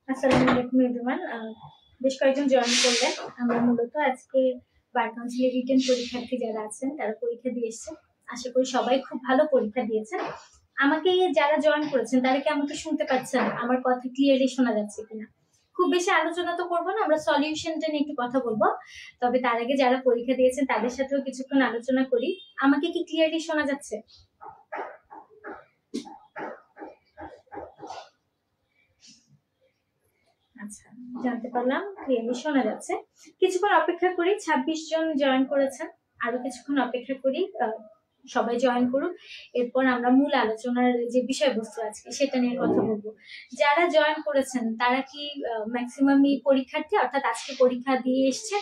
আসসালামু আলাইকুম এভরিওয়ান। বেশ কয়েকজন জয়েন করলেন। আমরা মূলত আজকে বার কাউন্সিলের রিটেন পরীক্ষার্থী যারা আছেন তারা পরীক্ষা দিয়ে এসেছেন। আশা করি সবাই খুব ভালো পরীক্ষা দিয়েছেন। আমাকে যারা জয়েন করেছেন তারা কি আমাকে শুনতে পাচ্ছেন? আমার কথা ক্লিয়ারলি শোনা যাচ্ছে কিনা? খুব বেশি আলোচনা তো করবো না, আমরা সলিউশনটা নিয়ে একটু কথা বলবো। তবে তার আগে যারা পরীক্ষা দিয়েছেন তাদের সাথেও কিছুক্ষণ আলোচনা করি। আমাকে কি ক্লিয়ারলি শোনা যাচ্ছে? আচ্ছা, জানতে পারলাম ক্লিয়ারলি শোনা যাচ্ছে। কিছুক্ষণ অপেক্ষা করি, 26 জন জয়েন করেছেন, আরো কিছুক্ষণ অপেক্ষা করি, সবাই জয়েন করুন। এরপর আমরা মূল আলোচনার যে বিষয়বস্তু আজকে সেটা নিয়ে কথা বলবো। যারা জয়েন করেছেন তারা কি ম্যাক্সিমামই পরীক্ষার্থী, অর্থাৎ আজকে পরীক্ষা দিয়ে এসছে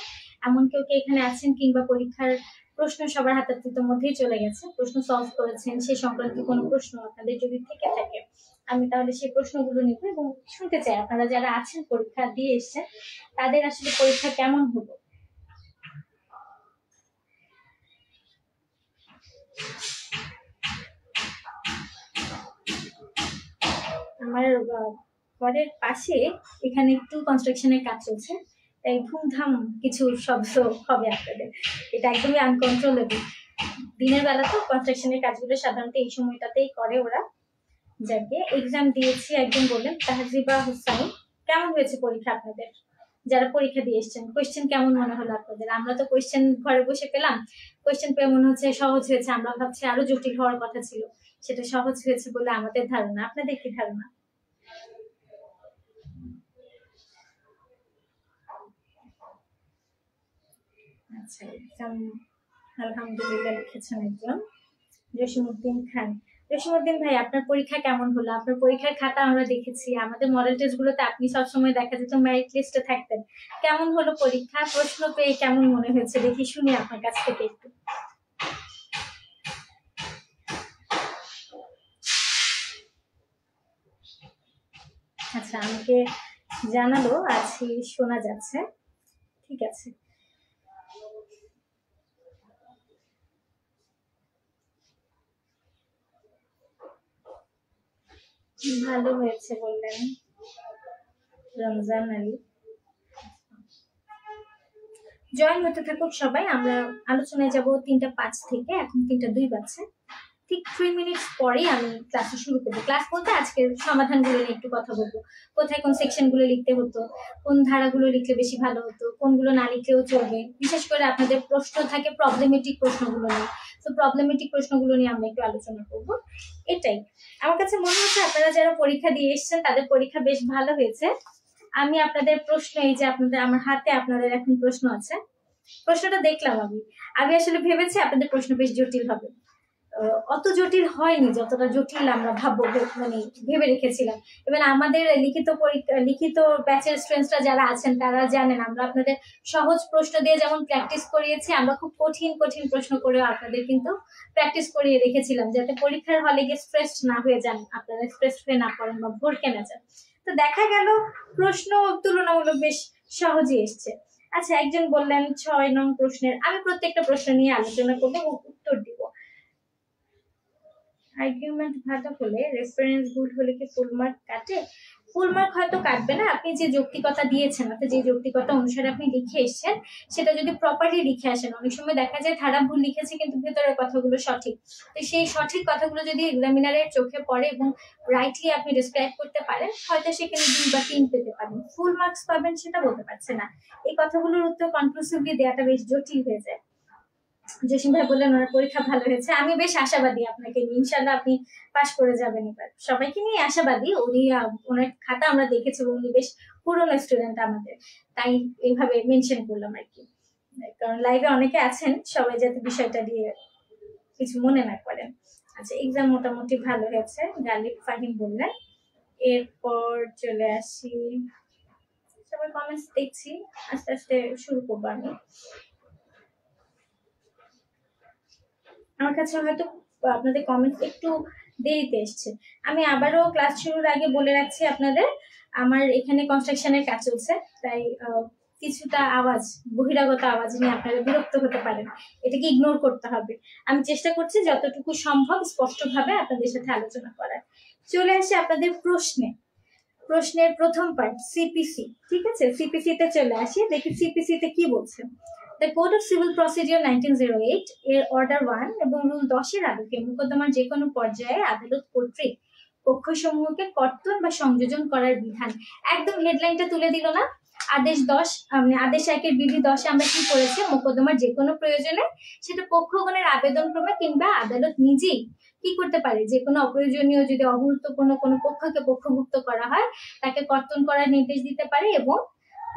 এমন কেউ কি এখানে আছেন, কিংবা পরীক্ষার প্রশ্ন সবার হাতের মধ্যেই চলে গেছে, প্রশ্ন সলভ করেছেন সে সংক্রান্ত কোনো প্রশ্ন আপনাদের যদি থেকে থাকে আমি তাহলে সেই প্রশ্নগুলো নিব এবং শুনতে চাই আপনারা যারা আছেন পরীক্ষা দিয়ে এসছেন তাদের আসলে পরীক্ষা কেমন হলো। আমার ঘরের পাশে এখানে একটু কনস্ট্রাকশনের কাজ চলছে, তাই ধুমধাম কিছু শব্দ হবে আপনাদের, এটা একদমই আনকন্ট্রোলেবল। দিনের বেলা তো কনস্ট্রাকশনের কাজগুলো সাধারণত এই সময়টাতেই করে ওরা। যাকে এক্সাম দিয়েছি একজন বললেন তাহজিবা হুসাইন, কেমন হয়েছে পরীক্ষা আপনাদের? যারা পরীক্ষা দিয়ে এসছেন কোয়েশ্চেন কেমন মনে হলো আপনাদের? আমরা তো কোয়েশ্চেন ঘরে বসে পেলাম, কোয়েশ্চেন পেয়ে মনে হচ্ছে সহজ হয়েছে, আমরা ভাবছি আরো জটিল হওয়ার কথা ছিল, সেটা সহজ হয়েছে বলে আমাদের ধারণা। আপনাদের কি ধারণা? আচ্ছা, এক্সাম আলহামদুলিল্লাহ লিখেছেন একজন জসিমউদ্দিন খান। জসিমউদ্দিন ভাই, আপনার পরীক্ষা কেমন হলো? আপনার পরীক্ষার খাতা আমরা দেখেছি, আমাদের মডেল টেস্ট গুলোতে আপনি সবসময় দেখা যেত মেরিট লিস্টে থাকতেন। কেমন হলো পরীক্ষা? প্রশ্ন পেয়ে কেমন মনে হয়েছে দেখি শুনি আপনার কাছ থেকে একটু। আচ্ছা, আমাকে জানালো আজকে শোনা যাচ্ছে, ঠিক আছে। ভালো হয়েছে বললেন রমজান আলী। জয়েন হতে থাকুক সবাই, আমরা আলোচনায় যাব 3:05 থেকে, এখন 3:02 বাজছে। ঠিক 3 মিনিটস পরেই আমি ক্লাসে শুরু করবো। ক্লাস বলতে আজকের সমাধানগুলো নিয়ে একটু কথা বলবো, কোথায় কোন সেকশনগুলো লিখতে হতো, কোন ধারাগুলো লিখলে বেশি ভালো হতো, কোনগুলো না লিখলেও চলবে। বিশেষ করে আপনাদের প্রশ্ন থাকে প্রবলেমেটিক প্রশ্নগুলো নিয়ে, তো প্রবলেমেটিক প্রশ্নগুলো নিয়ে আমরা একটু আলোচনা করবো। এটাই আমার কাছে মনে হচ্ছে আপনারা যারা পরীক্ষা দিয়ে এসছেন তাদের পরীক্ষা বেশ ভালো হয়েছে। আমি আপনাদের প্রশ্ন, এই যে আপনাদের আমার হাতে আপনাদের এখন প্রশ্ন আছে, প্রশ্নটা দেখলাম আমি আমি আসলে ভেবেছি আপনাদের প্রশ্ন বেশ জটিল হবে। অত জটিল হয়নি যতটা জটিল আমরা ভাববো মানে ভেবে রেখেছিলাম। এবং আমাদের লিখিত ব্যাচের স্টুডেন্টসরা যারা আছেন তারা জানেন আমরা আপনাদের সহজ প্রশ্ন দিয়ে যেমন প্র্যাকটিস করিয়েছি, আমরা খুব কঠিন কঠিন প্রশ্ন করেও আপনাদের কিন্তু প্র্যাকটিস করিয়ে রেখেছিলাম, যাতে পরীক্ষার হলে গিয়ে স্ট্রেস না হয়ে যান, আপনারা স্ট্রেস হয়ে না পড়েন বা ভরকে না যান। তো দেখা গেল প্রশ্ন তুলনামূলক বেশ সহজই এসছে। আচ্ছা, একজন বললেন 6 নং প্রশ্নের, আমি প্রত্যেকটা প্রশ্ন নিয়ে আলোচনা করবো এবং উত্তর দিব। আর্গুমেন্ট ভালো হলে রেফারেন্স ভুল হলে কি ফুল মার্ক কাটে? ফুল মার্ক হয়তো কাটবে না, আপনি যে যৌক্তিকতা দিয়েছেন অর্থাৎ যে যৌক্তিকতা অনুসারে আপনি লিখে এসেছেন সেটা যদি প্রপারলি লিখে আসেন, অনেক সময় দেখা যায় ধারা ভুল লিখেছে কিন্তু ভেতরের কথাগুলো সঠিক, তো সেই সঠিক কথাগুলো যদি এক্সামিনারের চোখে পড়ে এবং রাইটলি আপনি ডিসক্রাইব করতে পারেন, হয়তো সেখানে 2 বা 3 পেতে পারেন। ফুল মার্কস পাবেন সেটা বলতে পারছে না, এই কথাগুলোর উত্তর কনক্লুসিভলি দেওয়াটা বেশ জটিল হয়ে যায়। জসিম ভাই বললেন ওনার পরীক্ষা ভালো হয়েছে, আমি বেশ আশাবাদী আপনাকে নিয়ে, ইনশাল্লাহ আপনি পাশ করে যাবেন এবার, সবাইকে নিয়ে আশাবাদী। উনি ওনার খাতা আমরা দেখেছি, উনি বেশ পুরনো স্টুডেন্ট আমাদের, তাই এইভাবে মেনশন করলাম আর কি, কারণ লাইভে অনেকে আছেন, সবাই যাতে বিষয়টা দিয়ে কিছু মনে না করেন। আচ্ছা, এক্সাম মোটামুটি ভালো হয়েছে গালিব ফাহিম বললেন। এরপর চলে আসি, সবাই কমেন্টস দেখছি, আস্তে আস্তে শুরু করবো আমি। আমার কাছে হয়তো আপনাদের কমেন্টস একটু দেরিতে এসছে, আমি আবারও ক্লাস শুরুর আগে বলে রাখছি আপনাদের, আমার এখানে কনস্ট্রাকশনের কাজ চলছে, তাই কিছুটা আওয়াজ, বহিরাগত আওয়াজ নিয়ে আপনারা বিরক্ত হতে পারেন, এটাকে ইগনোর করতে হবে। আমি চেষ্টা করছি যতটুকু সম্ভব স্পষ্টভাবে আপনাদের সাথে আলোচনা করার। চলে আসি আপনাদের প্রশ্নের প্রথম পার্ট, সিপিসি। ঠিক আছে, সিপিসি তে চলে আসি, দেখি সিপিসি তে কি বলছে। The Code of Civil Procedure 1908 এর অর্ডার 1 এবং রুল 10 এর আলোকে মোকদ্দমার যে কোনো পর্যায়ে আদালত কর্তৃক পক্ষসমূহকে কর্তন বা সংযোজন করার বিধান, একদম হেডলাইনটা তুলে দিল না। আদেশ 10 আদেশ 1 এর বিধি 10 আমরা কি করেছি, মোকদ্দমার যে কোনো প্রয়োজনে সেটা পক্ষগণের আবেদন ক্রমে কিংবা আদালত নিজেই কি করতে পারে, যে কোনো অপ্রয়োজনীয় যদি অগুরুত্বপূর্ণ কোনো পক্ষকে পক্ষভুক্ত করা হয় তাকে কর্তন করার নির্দেশ দিতে পারে, এবং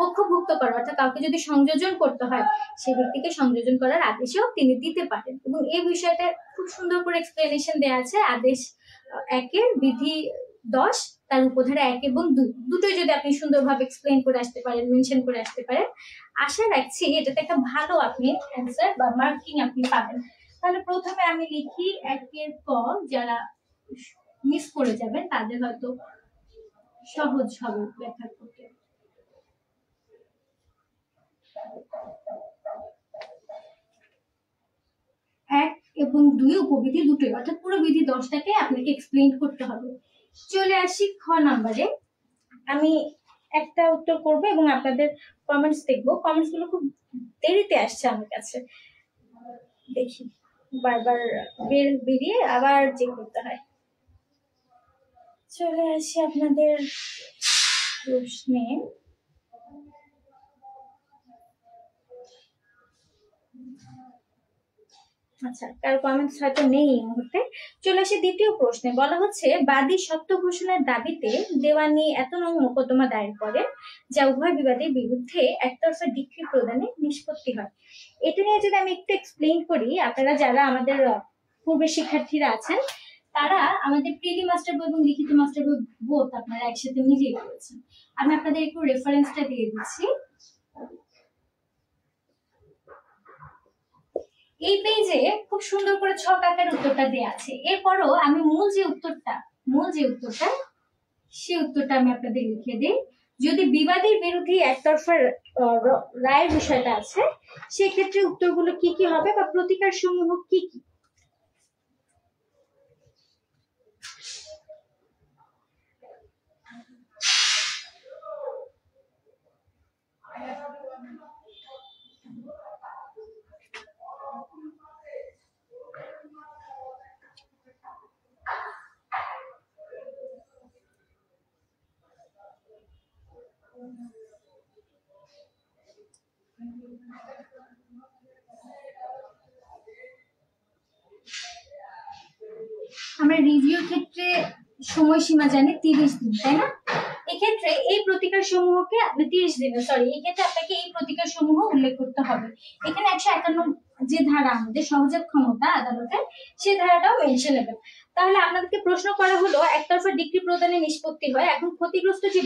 পক্ষভুক্ত করা অর্থাৎ কাউকে যদি সংযোজন করতে হয় সেই ব্যক্তিকে সংযোজন করার আদেশও তিনি দিতে পারেন। এবং এই বিষয়টা খুব সুন্দর করে এক্সপ্লেনেশন দেওয়া আছে আদেশ 1 এর বিধি 10 তার উপধারা 1 এবং 2 দুটোই যদি আপনি সুন্দরভাবে এক্সপ্লেন করে আসতে পারেন, মেনশন করে আসতে পারেন, আশা রাখছি এটাতে একটা ভালো আপনি অ্যান্সার বা মার্কিং আপনি পাবেন। তাহলে প্রথমে আমি লিখি 1 এর ক, যারা মিস করে যাবেন তাদের হয়তো সহজ হবে ব্যাখ্যা করতে। 1 এবং 2 উপবিধি দুটোই, অর্থাৎ পুরো বিধি 10টাকে আপনাকে এক্সপ্লেইন করতে হবে। চলে আসি খ নাম্বারে, আমি একটা উত্তর করব এবং আপনাদের কমেন্টস দেখব, কমেন্টস গুলো খুব দেরিতে আসছে আমার কাছে, দেখি বারবার বেরিয়ে আবার চেক করতে হয়। চলে আসি আপনাদের প্রশ্নে। আচ্ছা, কার কমেন্টস হয়তো নেই এই মুহূর্তে। চলে আসে দ্বিতীয় প্রশ্নে, বলা হচ্ছে বাদী সত্য ঘোষণার দাবিতে দেওয়ানি এত নং মোকদ্দমা দায়ের করেন যা উভয় বিবাদের বিরুদ্ধে একতরফা ডিক্রি প্রদানে নিষ্পত্তি হয়। এটা নিয়ে যদি আমি একটু এক্সপ্লেইন করি, আপনারা যারা আমাদের পূর্বের শিক্ষার্থীরা আছেন তারা আমাদের প্রিলি মাস্টার বই এবং লিখিত মাস্টার বই বোধ আপনারা একসাথে মিলিয়ে করেছেন। আমি আপনাদের একটু রেফারেন্সটা দিয়ে দিচ্ছি। এই পেজে খুব সুন্দর করে ছক আকারে উত্তরটা দেওয়া আছে। এরপরও আমি মূল যে উত্তরটা সেই উত্তরটা আমি আপনাদের লিখে দিই। যদি বিবাদের বিরুদ্ধে একতরফা রায়ের বিষয়টা আছে সেক্ষেত্রে উত্তরগুলো কি কি হবে বা প্রতিকার সমূহ কি কি। আমরা রিভিউর ক্ষেত্রে সময়সীমা জানি 30 দিন, তাই না? এক্ষেত্রে এই প্রতিকার সমূহকে আপনি 30 দিনে এক্ষেত্রে আপনাকে এই প্রতিকার সমূহ উল্লেখ করতে হবে। এখানে 151 যে ধারা আমাদের সহজাত ক্ষমতা আদালতের, সেই ধারাটাও মেনশনেবল। তাহলে আপনাদেরকে প্রশ্ন করা হলো একতরফা ডিক্রি প্রদানে নিষ্পত্তি হয়, এখন ক্ষতিগ্রস্ত যে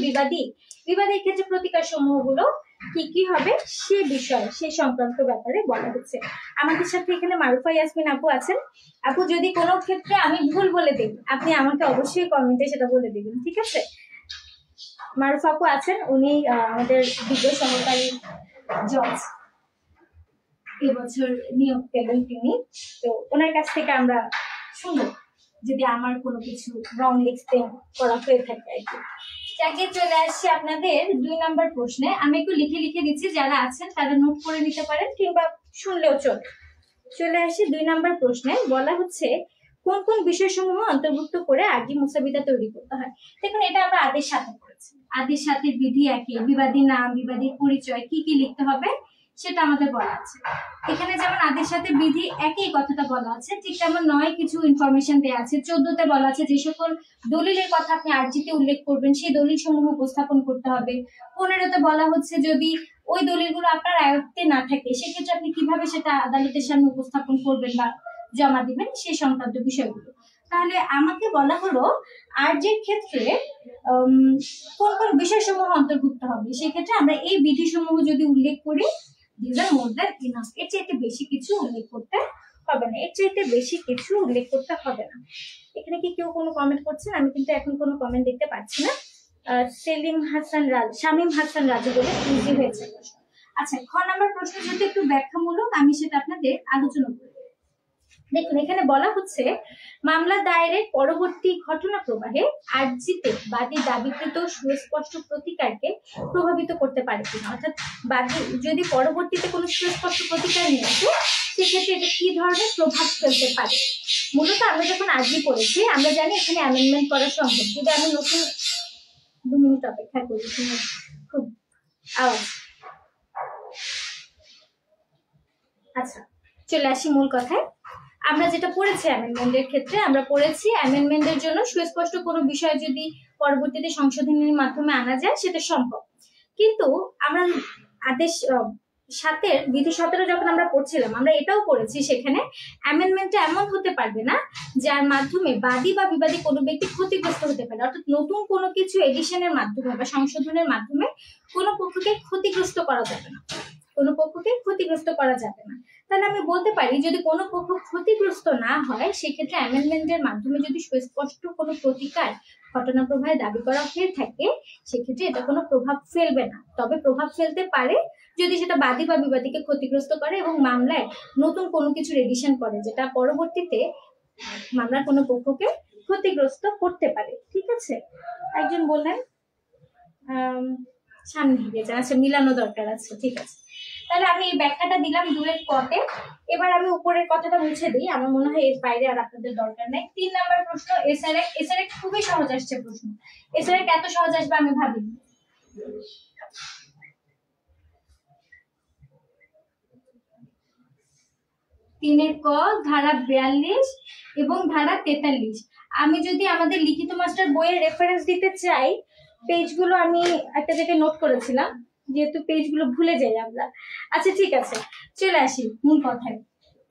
বিবাদের ক্ষেত্রে প্রতিকার সমূহগুলো কি কি হবে সে বিষয়, সে সংক্রান্ত ব্যাপারে বলা হচ্ছে। আমাদের সাথে এখানে মারুফা ইয়াসমিন আপু আছেন। আপু, যদি কোনো ক্ষেত্রে আমি ভুল বলে দিই আপনি আমাকে অবশ্যই কমেন্টে সেটা বলে দিবেন, ঠিক আছে? মারুফা আপু আছেন, উনি আমাদের বিজ্ঞ সহকারী জজ, এবছর নিয়োগ পেলেন তিনি, তো ওনার কাছ থেকে আমরা শুনবো যদি আমার কোনো কিছু রং লিখতে করা হয়ে থাকে আর কি। যাকে চলে আসছি আপনাদের 2 নম্বর প্রশ্নে। আমি একটু লিখে লিখে দিচ্ছি, যারা আছেন তারা নোট করে নিতে পারেন কিংবা শুনলেও চলে আসি 2 নম্বর প্রশ্নে। বলা হচ্ছে কোন কোন বিষয়সমূহ অন্তর্ভুক্ত করে আরজি মুসাবিদা তৈরি করতে হয়। দেখুন, এটা আমরা আদের সাথে করেছি। আদের সাথে বিধি একই, বিবাদী নাম, বিবাদীর পরিচয়, কি কি লিখতে হবে সেটা আমাদের বলা আছে। এখানে যেমন আদের সাথে বিধি একই কথাটা বলা আছে, ঠিক তেমন 9 কিছু ইনফরমেশন দেওয়া আছে। 14তে বলা আছে যে সকল দলিলের কথা আপনি আরজিতে উল্লেখ করবেন সেই দলিল সমূহ উপস্থাপন করতে হবে। 15তে বলা হচ্ছে যদি ওই দলিলগুলো আপনার আয়ত্তে না থাকে সেক্ষেত্রে আপনি কিভাবে সেটা আদালতের সামনে উপস্থাপন করবেন বা জমা দিবেন সেই সংক্রান্ত বিষয়গুলো। তাহলে আমাকে বলা হলো আরজির ক্ষেত্রে কোন কোন বিষয়সমূহ অন্তর্ভুক্ত হবে। সেক্ষেত্রে আমরা এই বিধিসমূহ যদি উল্লেখ করি, these are more than enough। এর চাইতে বেশি কিছু উল্লেখ করতে হবে না, এর চাইতে বেশি কিছু উল্লেখ করতে হবে না। এখানে কি কেউ কোনো কমেন্ট করছেন? আমি কিন্তু এখন কোনো কমেন্ট দেখতে পাচ্ছি না। শামীম হাসান রাজু বলে ইজি হয়েছে প্রশ্ন। আচ্ছা, খ নাম্বার প্রশ্ন যেহেতু একটু ব্যাখ্যামূলক, আমি সেটা আপনাদের আলোচনা করব। দেখুন, এখানে বলা হচ্ছে মামলা দায়েরের পরবর্তী ঘটনা প্রবাহে আরজিতে বাদী দাবিকৃত সুস্পষ্ট প্রতিকারকে প্রভাবিত করতে পারে কিনা। অর্থাৎ বাদী যদি পরবর্তীতে কোনো সুস্পষ্ট প্রতিকার নিয়ে আসে সেক্ষেত্রে এটা কি ধরনের প্রভাব ফেলতে পারে। মূলত আমরা যখন আরজি পড়েছি আমরা জানি এখানে অ্যামেন্ডমেন্ট করা সম্ভব। যদি আমি নতুন 2 মিনিট অপেক্ষা করি, খুব আওয়াজ। আচ্ছা, চলে আসি মূল কথায়। আমরা যেটা পড়েছি অ্যামেন্ডমেন্টের ক্ষেত্রে, আমরা পড়েছি অ্যামেন্ডমেন্টের জন্য সুস্পষ্ট কোনো বিষয় যদি পরবর্তীতে সংশোধনের মাধ্যমে আনা যায় সেটা সম্ভব। কিন্তু আমরা আদেশ 7-এর বিধি 17 যখন আমরা পড়ছিলাম আমরা এটাও পড়েছি, সেখানে অ্যামেন্ডমেন্টটা এমন হতে পারবে না যার মাধ্যমে বাদী বা বিবাদী কোনো ব্যক্তি ক্ষতিগ্রস্ত হতে পারে। অর্থাৎ নতুন কোনো কিছু এডিশনের মাধ্যমে বা সংশোধনের মাধ্যমে কোনো পক্ষকে ক্ষতিগ্রস্ত করা যাবে না, কোনো পক্ষকে ক্ষতিগ্রস্ত করা যাবে না। তাহলে আমি বলতে পারি যদি কোনো পক্ষ ক্ষতিগ্রস্ত না হয় সেক্ষেত্রে অ্যামেন্ডমেন্টের মাধ্যমে যদি সুস্পষ্ট কোনো প্রতিকার ঘটনা প্রবাহে দাবি করা হয়ে থাকে সেক্ষেত্রে এটা কোনো প্রভাব ফেলবে না। তবে প্রভাব ফেলতে পারে যদি সেটা বাদী বা বিবাদীকে ক্ষতিগ্রস্ত করে এবং মামলায় নতুন কোনো কিছু এডিশন করে যেটা পরবর্তীতে মামলার কোনো পক্ষকে ক্ষতিগ্রস্ত করতে পারে। ঠিক আছে, একজন বললেন সামনে গিয়ে যান। আচ্ছা, মিলানো দরকার আছে, ঠিক আছে। তাহলে আমি এই ব্যাখ্যাটা দিলাম 2-এর কতে। এবার আমি উপরের কথাটা মুছে দিই, আমার মনে হয় এর বাইরে আর আপনাদের দরকার নেই। 3 নাম্বার প্রশ্ন এসআরএ খুবই সহজ আসছে প্রশ্ন। এসআরএ এত সহজ আসবে আমি ভাবিনি। তিনের ক ধারা 42 এবং ধারা 43। আমি যদি আমাদের লিখিত মাস্টার বইয়ের রেফারেন্স দিতে চাই, পেজগুলো আমি একটা জায়গায় নোট করেছিলাম, যেহেতু পেজগুলো ভুলে যাই আমরা। আচ্ছা, ঠিক আছে, চলে আসি মূল কথায়।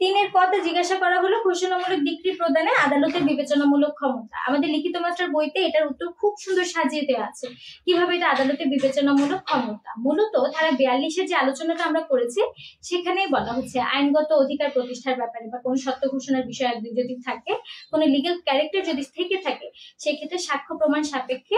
3-এর কতে জিজ্ঞাসা করা হলো ঘোষণামূলক ডিক্রি প্রদানে আদালতের বিবেচনামূলক ক্ষমতা। আমাদের লিখিত মাস্টার বইতে এটার উত্তর খুব সুন্দর সাজিয়ে দেওয়া আছে কিভাবে এটা আদালতের বিবেচনামূলক ক্ষমতা। মূলত ধারা 42-এর যে আলোচনাটা আমরা করেছি সেখানেই বলা হচ্ছে আইনগত অধিকার প্রতিষ্ঠার ব্যাপারে বা কোন সত্য ঘোষণার বিষয় যদি থাকে, কোন লিগ্যাল ক্যারেক্টার যদি থেকে থাকে সেক্ষেত্রে সাক্ষ্য প্রমাণ সাপেক্ষে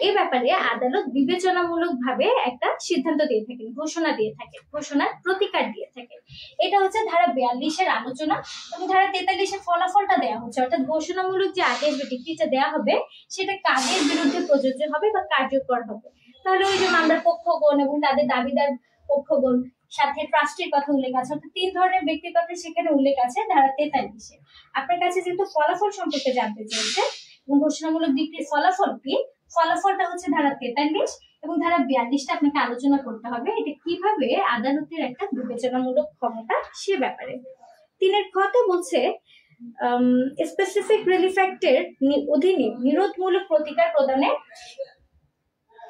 এই ব্যাপারে আদালত বিবেচনামূলক ভাবে একটা সিদ্ধান্ত দিয়ে থাকেন, ঘোষণা দিয়ে থাকেন, ঘোষণার প্রতিকার দিয়ে থাকেন। এটা হচ্ছে ধারা 42-এর আলোচনা। এবং ধারা 43-এর ফলাফলটা দেওয়া হচ্ছে, অর্থাৎ ঘোষণামূলক যে আদেশ বা ডিক্রিটা দেওয়া হবে সেটা কাদের বিরুদ্ধে প্রযোজ্য হবে বা কার্যকর হবে। তাহলে ওই যে মামলার পক্ষগণ এবং তাদের দাবিদার পক্ষগণ, সাথে ট্রাস্টির কথা উল্লেখ আছে, অর্থাৎ 3 ধরনের ব্যক্তির কথা সেখানে উল্লেখ আছে ধারা 43-এ। আপনার কাছে যেহেতু ফলাফল সম্পর্কে জানতে চাইছে এবং ঘোষণামূলক ডিক্রির ফলাফল কি, ফলাফলটা হচ্ছে ধারা 43 এবং ধারা 42টা আপনাকে আলোচনা করতে হবে এটা কিভাবে আদালতের একটা বিবেচনামূলক ক্ষমতা সে ব্যাপারে। 3-এর খতে বলছে স্পেসিফিক রিলিফ অ্যাক্টের অধীনে নিরোধমূলক প্রতিকার প্রদানের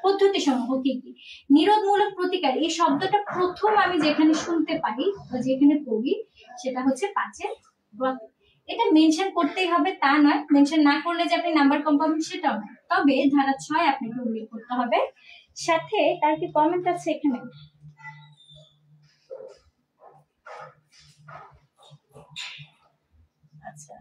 পদ্ধতি সমূহ কি কি। নিরোধমূলক প্রতিকার এই শব্দটা প্রথম আমি যেখানে শুনতে পারি বা যেখানে পড়ি সেটা হচ্ছে 5-এর গতে। এটা মেনশন করতেই হবে তা নয়, মেনশন না করলে যে আপনি নাম্বার কম পাবেন সেটাও নয়, তবে ধারা 6 আপনাকে উল্লেখ করতে হবে। সাথে তার কি কমেন্ট আছে এখানে? আচ্ছা,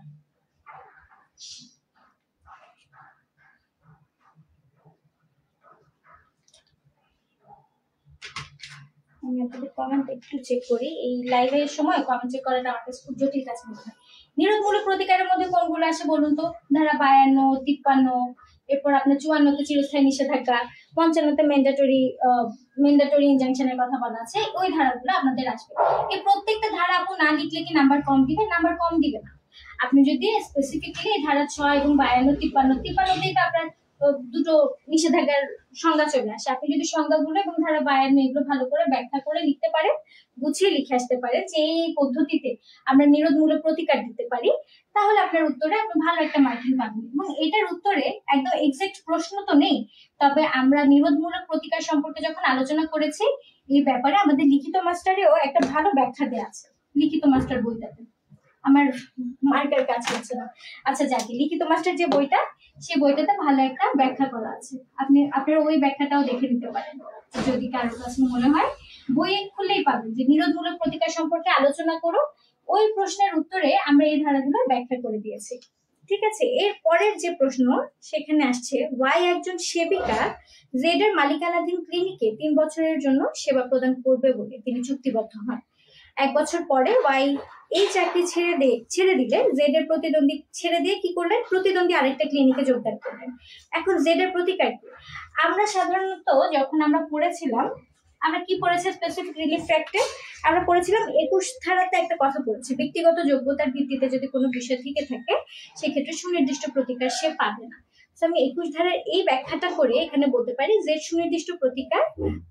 আমি আপনাদের কমেন্ট একটু চেক করি। এই লাইভের সময় কমেন্ট চেক করাটা আমার কাছে খুব জটিল কাজ মনে হয়। নিরোধমূলক প্রতিকারের মধ্যে কোনগুলো আসে বলুন তো? ধারা 52, 53 এরপর আপনার 54তে চিরস্থায়ী নিষেধাজ্ঞা, 55তে ম্যান্ডেটরি ইনজাংশনের কথা বলা আছে, ওই ধারাগুলো আপনাদের আসবে। এই প্রত্যেকটা ধারা আপু না লিখলে কি নাম্বার কম দিবে? নাম্বার কম দিবে না। আপনি যদি স্পেসিফিক্যালি ধারা 6 এবং 52, 53তেই তো আপনার দুটো নিষেধাজ্ঞার সংজ্ঞা চলে আসে। আপনি যদি সংজ্ঞাগুলো এবং ধারা 52 এগুলো ভালো করে ব্যাখ্যা করে লিখতে পারেন, গুছিয়ে লিখে আসতে পারেন যে এই পদ্ধতিতে আমরা নিরোধমূলক প্রতিকার দিতে পারি, তাহলে আপনার উত্তরে আপনি ভালো একটা মার্কিং পাবেন। এবং এটার উত্তরে একদম এক্সাক্ট প্রশ্ন তো নেই, তবে আমরা নিরোধমূলক প্রতিকার সম্পর্কে যখন আলোচনা করেছি এই ব্যাপারে আমাদের লিখিত মাস্টারেও একটা ভালো ব্যাখ্যা দেওয়া আছে, লিখিত মাস্টার বইটাতে। আমার মার্কার কাজ করছে না। আচ্ছা যাকে লিখিত মাস্টার যে বইটা, সেই বইটাতে ভালো একটা ব্যাখ্যা করা আছে, আপনারা ওই ব্যাখ্যাটাও দেখে নিতে পারেন যদি কারোর কাছে মনে হয়। বই খুললেই পাবেন যে নিরোধমূলক প্রতিকার সম্পর্কে আলোচনা করো, ওই প্রশ্নের উত্তরে আমরা এই ধারাগুলো ব্যাখ্যা করে দিয়েছি। ঠিক আছে, এর পরের যে প্রশ্ন সেখানে আসছে, ওয়াই একজন সেবিকা জেড এর মালিকানাধীন ক্লিনিকে 3 বছরের জন্য সেবা প্রদান করবে বলে তিনি চুক্তিবদ্ধ হন। 1 বছর পরে ওয়াই এই চাকরি ছেড়ে দিলে জেড এর প্রতিদ্বন্দ্বী ছেড়ে দিয়ে কি করলেন? প্রতিদ্বন্দ্বী আরেকটা ক্লিনিকে যোগদান করলেন। এখন জেড এর প্রতিকার কি? আমরা সাধারণত যখন আমরা পড়েছিলাম, আমরা কি পড়েছি স্পেসিফিক রিলিফ অ্যাক্টে? আমরা পড়েছিলাম 21 ধারাতে একটা কথা পড়েছি, ব্যক্তিগত যোগ্যতার ভিত্তিতে যদি কোনো বিষয় থেকে থাকে সেক্ষেত্রে সুনির্দিষ্ট প্রতিকার সে পাবে না। আমি 21 ধারার এই ব্যাখ্যাটা করে এখানে বলতে পারি যে সুনির্দিষ্ট প্রতিকার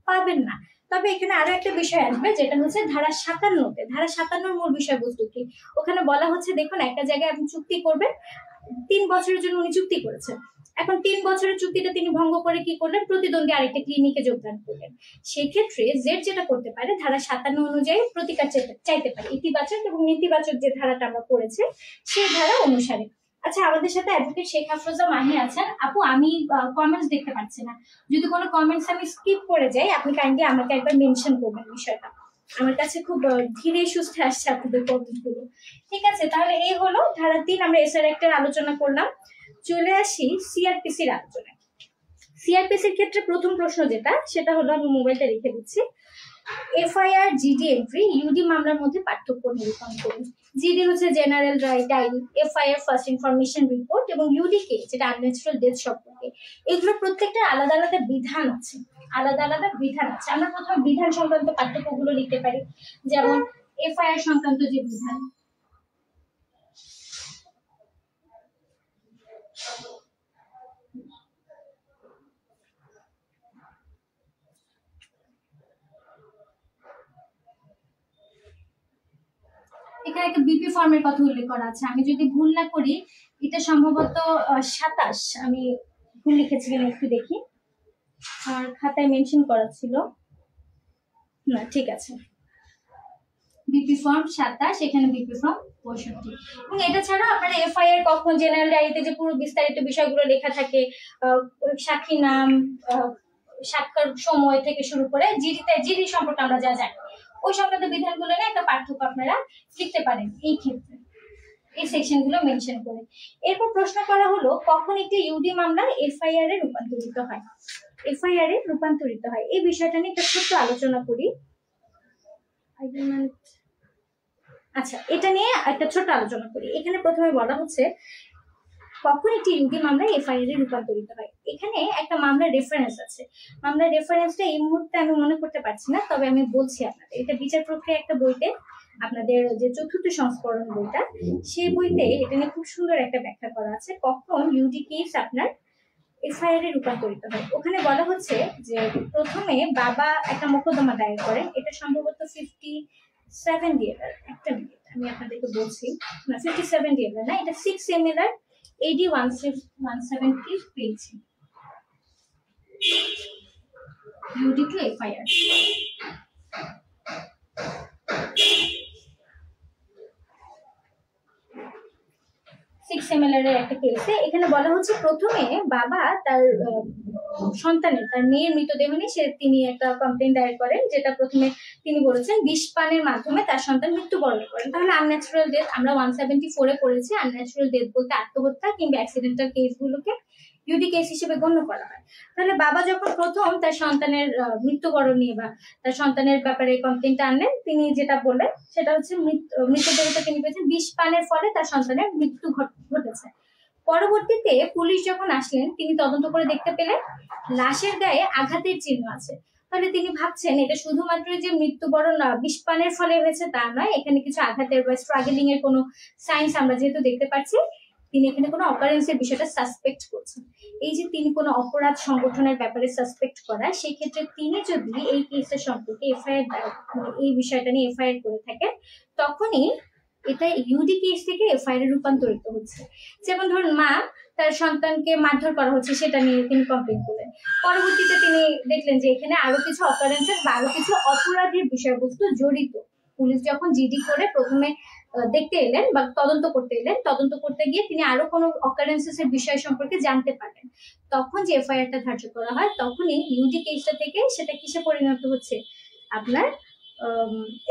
পাবেন না। তবে এখানে আরো একটা বিষয় আসবে, যেটা হচ্ছে ধারা 57তে। ধারা 57 মূল বিষয়বস্তু কি? ওখানে বলা হচ্ছে, দেখুন একটা জায়গায় আপনি চুক্তি করবেন, 3 বছরের জন্য উনি চুক্তি করেছেন। এখন 3 বছরের চুক্তিটা তিনি ভঙ্গ করে কি করলেন? প্রতিদ্বন্দ্বী আরেকটা ক্লিনিকে যোগদান করলেন। সেক্ষেত্রে জেড যেটা করতে পারে, ধারা 57 অনুযায়ী প্রতিকার চাইতে পারে, ইতিবাচক এবং নেতিবাচক যে ধারাটা আমরা পড়েছি সেই ধারা অনুসারে। আচ্ছা, আমাদের সাথে অ্যাডভোকেট শেখ আফরোজা মাহি আছেন। আপু, আমি কমেন্টস দেখতে পাচ্ছি না, যদি কোনো কমেন্টস আমি স্কিপ করে যাই আপনি কাইন্ডলি আমাকে একবার মেনশন করবেন বিষয়টা। আমার কাছে খুব ধীরে সুস্থে আসছে আপনাদের কমেন্ট গুলো। ঠিক আছে, তাহলে এই হলো ধারা 3, আমরা এসআর অ্যাক্টের আলোচনা করলাম। চলে আসি সিআরপিসির আলোচনায়। সিআরপিসির ক্ষেত্রে প্রথম প্রশ্ন যেটা, সেটা হলো, আমি মোবাইলটা রেখে দিচ্ছি, এফআইআর জিডি এন্ট্রি ইউডি মামলার মধ্যে পার্থক্য নিরূপণ করুন। জিডি হচ্ছে general diary, FIR first information report, এবং ইউডিকে যেটা আনন্যাচুরাল ডেথ সম্পর্কে। এগুলো প্রত্যেকটা আলাদা আলাদা বিধান আছে, আলাদা আলাদা বিধান আছে। আমরা প্রথমে বিধান সংক্রান্ত পার্থক্যগুলো লিখতে পারি, যেমন এফআইআর সংক্রান্ত যে বিধান, এখানে একটা বিপি ফর্মের কথা উল্লেখ করা আছে। আমি যদি ভুল না করি এটা সম্ভবত 27, আমি ভুল লিখেছিলাম একটু দেখি, আর খাতায় মেনশন করা ছিল না, ঠিক আছে, বিপি ফর্ম 27, এখানে বিপি ফর্ম 65। এবং এটা ছাড়া আপনারা এফআইআর কখন, জেনারেল ডায়েরিতে যে পুরো বিস্তারিত বিষয়গুলো লেখা থাকে, সাক্ষী নাম, সাক্ষার সময় থেকে শুরু করে জিডি সম্পর্কে আমরা যা জানি, ওই সংক্রান্ত বিধানগুলো নিয়ে একটা পার্থক্য আপনারা লিখতে পারেন এই ক্ষেত্রে, এই সেকশন গুলো মেনশন করে। এরপর প্রশ্ন করা হলো, কখন একটি ইউডি মামলা এফআইআর এ রূপান্তরিত হয়? এফআইআর এ রূপান্তরিত হয়, এই বিষয়টা নিয়ে একটা ছোট্ট আলোচনা করি। আচ্ছা, এটা নিয়ে একটা ছোট আলোচনা করি। এখানে প্রথমে বলা হচ্ছে কখন একটি ইউডি মামলা এফআইআর এ রূপান্তরিত হয়। এখানে একটা মামলার রেফারেন্স আছে, মামলার রেফারেন্সটা এই মুহূর্তে আমি মনে করতে পারছি না, তবে আমি বলছি আপনাদের। এটা বিচার প্রক্রিয়া একটা বইতে, আপনাদের যে 4র্থ সংস্করণ বইটা, সেই বইতে এটা নিয়ে খুব সুন্দর একটা ব্যাখ্যা করা আছে, কখন ইউডি কেস আপনার এফআইআর এ রূপান্তরিত হয়। ওখানে বলা হচ্ছে যে প্রথমে বাবা একটা মোকদ্দমা দায়ের করেন, এটা সম্ভবত 57 ডিএলআর, একটা মিনিট আমি আপনাদেরকে বলছি, না 57 ডিএলআর না, এটা 6 এমএলআর AD 170 পেয়েছি, ইউডি টু এফআইআর। 6 এমএলআর এর একটা কেসে এখানে বলা হচ্ছে প্রথমে বাবা তার সন্তানের, তার মেয়ের মৃতদেহ নিয়ে তিনি একটা কমপ্লেন দায়ের করেন, যেটা প্রথমে তিনি বলেছেন বিষ পানের মাধ্যমে তার সন্তান মৃত্যুবরণ করেন। তাহলে আনন্যাচুরাল ডেথ আমরা 174 এ পড়েছি, আনন্যাচুরাল ডেথ বলতে আত্মহত্যা কিংবা অ্যাক্সিডেন্টাল কেসগুলোকে ইউডি কেস হিসেবে গণ্য করা হয়। তাহলে বাবা যখন প্রথম তার সন্তানের মৃত্যুবরণ নিয়ে বা তার সন্তানের ব্যাপারে কমপ্লেনটা আনলেন, তিনি যেটা বললেন সেটা হচ্ছে মৃতদেহটা তিনি পেয়েছেন বিষ পানের ফলে তার সন্তানের মৃত্যু ঘটেছে। পরবর্তীতে পুলিশ যখন আসলেন তিনি তদন্ত করে দেখতে পেলেন লাশের গায়ে আঘাতের চিহ্ন আছে। তাহলে তিনি ভাবছেন এটা শুধুমাত্র যে মৃত্যুবরণ বিষপানের ফলে হয়েছে তা নয়, এখানে কিছু আঘাতের বা স্ট্রাগলিং এর কোনো সাইন্স আমরা যেহেতু দেখতে পাচ্ছি, তিনি এখানে কোনো অকারেন্সের বিষয়টা সাসপেক্ট করছেন। এই যে তিনি কোনো অপরাধ সংগঠনের ব্যাপারে সাসপেক্ট করা, সেই ক্ষেত্রে তিনি যদি এই কেসের সম্পর্কে এফআইআর এই বিষয়টা নিয়ে এফআইআর করে থাকেন, তখনই এটা ইউডি কেস থেকে এফআইআর এ রূপান্তরিত হচ্ছে। যেমন ধরুন মা তার সন্তানকে মারধর করা হচ্ছে সেটা নিয়ে তিনি কমপ্লেন করলেন, পরবর্তীতে তিনি দেখলেন যে এখানে আরো কিছু অকারেন্সেস বা আরো কিছু অপরাধের বিষয়বস্তু জড়িত। পুলিশ যখন জিডি করে প্রথমে দেখতে এলেন বা তদন্ত করতে এলেন, তদন্ত করতে গিয়ে তিনি আরো কোনো অকারেন্সেস এর বিষয় সম্পর্কে জানতে পারলেন, তখন যে এফআইআরটা ধার্য করা হয় তখনই ইউডি কেসটা থেকে সেটা কিসে পরিণত হচ্ছে, আপনার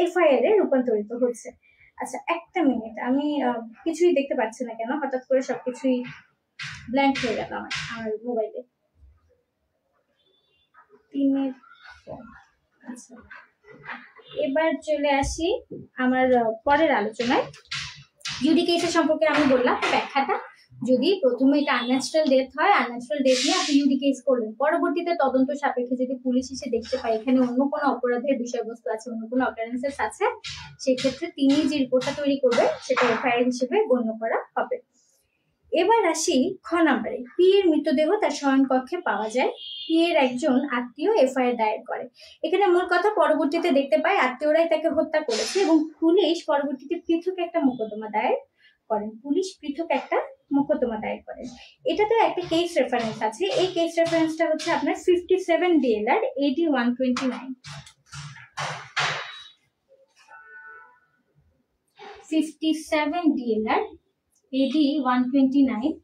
এফআইআর এ রূপান্তরিত হচ্ছে। আচ্ছা একটা মিনিট, আমি কিছুই দেখতে পাচ্ছি না কেন, হঠাৎ করে সবকিছুই ব্ল্যাঙ্ক হয়ে গেল আমার মোবাইলে। আচ্ছা এবার চলে আসি আমার পরের আলোচনায়। ইউডি কেসের সম্পর্কে আমি বললাম ব্যাখ্যাটা, যদি প্রথমে এটা আনন্যাচারাল ডেথ হয়, আনন্যাচারাল ডেথ নিয়ে আপনি ইউডি কেস করলেন, পরবর্তীতে তদন্ত সাপেক্ষে যদি পুলিশ এসে দেখতে পায় এখানে অন্য কোনো অপরাধের বিষয়বস্তু আছে, অন্য কোনো অকারেন্সেস আছে, সেক্ষেত্রে তিনি যে রিপোর্টটা তৈরি করবেন সেটা এফআইআর হিসেবে গণ্য করা হবে। এবার আসি খ নাম্বারে, পি এর মৃতদেহ তার শয়নকক্ষে পাওয়া যায়। পি এর একজন আত্মীয় এফআইআর দায়ের করে। এখানে মূল কথা, পরবর্তীতে দেখতে পায় আত্মীয়রাই তাকে হত্যা করেছে এবং পুলিশ পরবর্তীতে পৃথক একটা মোকদ্দমা দায়ের করেন। পুলিশ পৃথক একটা মোকদ্দমা দায়ের করেন। এটাতে একটা কেস রেফারেন্স আছে, এই কেস রেফারেন্সটা হচ্ছে আপনার 57 DLR AD 129। 57 DLR AD 129।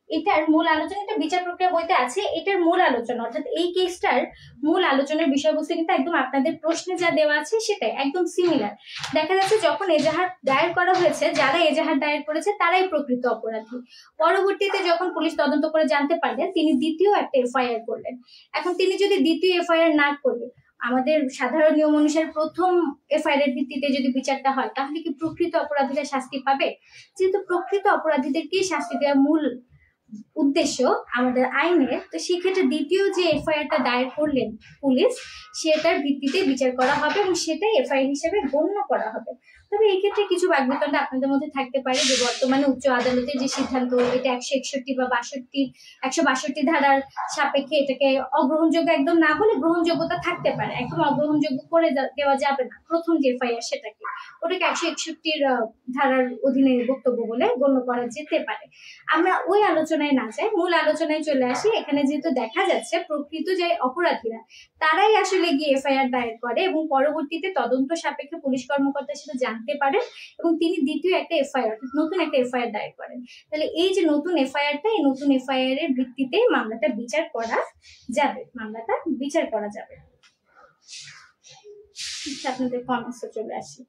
এটার মূল আলোচনা, এটা বিচার প্রক্রিয়া বইতে আছে, এটার মূল আলোচনা অর্থাৎ এই কেসটার মূল আলোচনার বিষয়বস্তু কিন্তু একদম আপনাদের প্রশ্নে যা দেওয়া আছে সেটাই একদম সিমিলার। দেখা যাচ্ছে যখন এজাহার দায়ের করা হয়েছে, যারা এজাহার দায়ের করেছে তারাই প্রকৃত অপরাধী। পরবর্তীতে যখন পুলিশ তদন্ত করে জানতে পারলেন, তিনি দ্বিতীয় একটা এফআইআর করলেন। এখন তিনি যদি দ্বিতীয় এফআইআর না করে, আমাদের সাধারণ নিয়ম অনুসারে প্রথম এফআইআর এর ভিত্তিতে যদি বিচারটা হয়, তাহলে কি প্রকৃত অপরাধীরা শাস্তি পাবে? যেহেতু প্রকৃত অপরাধীদেরকেই শাস্তি দেওয়া মূল উদ্দেশ্য আমাদের আইনের, তো সেক্ষেত্রে দ্বিতীয় যে এফআইআরটা দায়ের করলেন পুলিশ, সেটার ভিত্তিতে বিচার করা হবে এবং সেটাই এফআইআর হিসেবে গণ্য করা হবে। তবে এই ক্ষেত্রে কিছু বাকবিতণ্ডা আপনাদের মধ্যে থাকতে পারে যে বর্তমানে উচ্চ আদালতের যে সিদ্ধান্ত, এটা 161 বা 162 ধারার সাপেক্ষে এটাকে অগ্রহণযোগ্য একদম না বলে গ্রহণযোগ্যতা থাকতে পারে, একদম অগ্রহণযোগ্য করে দেওয়া যাবে না প্রথম যে এফআইআর সেটাকে, ওটাকে 161 ধারার অধীনে বক্তব্য বলে গণ্য করা যেতে পারে। আমরা ওই আলোচনায় না যাই, মূল আলোচনায় চলে আসি। এখানে যেহেতু দেখা যাচ্ছে প্রকৃত যে অপরাধীরা তারাই আসলে গিয়ে এফআইআর দায়ের করে এবং পরবর্তীতে তদন্ত সাপেক্ষে পুলিশ কর্মকর্তা সেটা জানতে পারেন এবং তিনি দ্বিতীয় একটা এফআইআর, নতুন একটা এফআইআর দায়ের করেন। তাহলে এই যে নতুন এফআইআরটা, এই নতুন এফআইআর এর ভিত্তিতে মামলাটা বিচার করা যাবে, আপনাদের কমেন্টসে চলে আসি।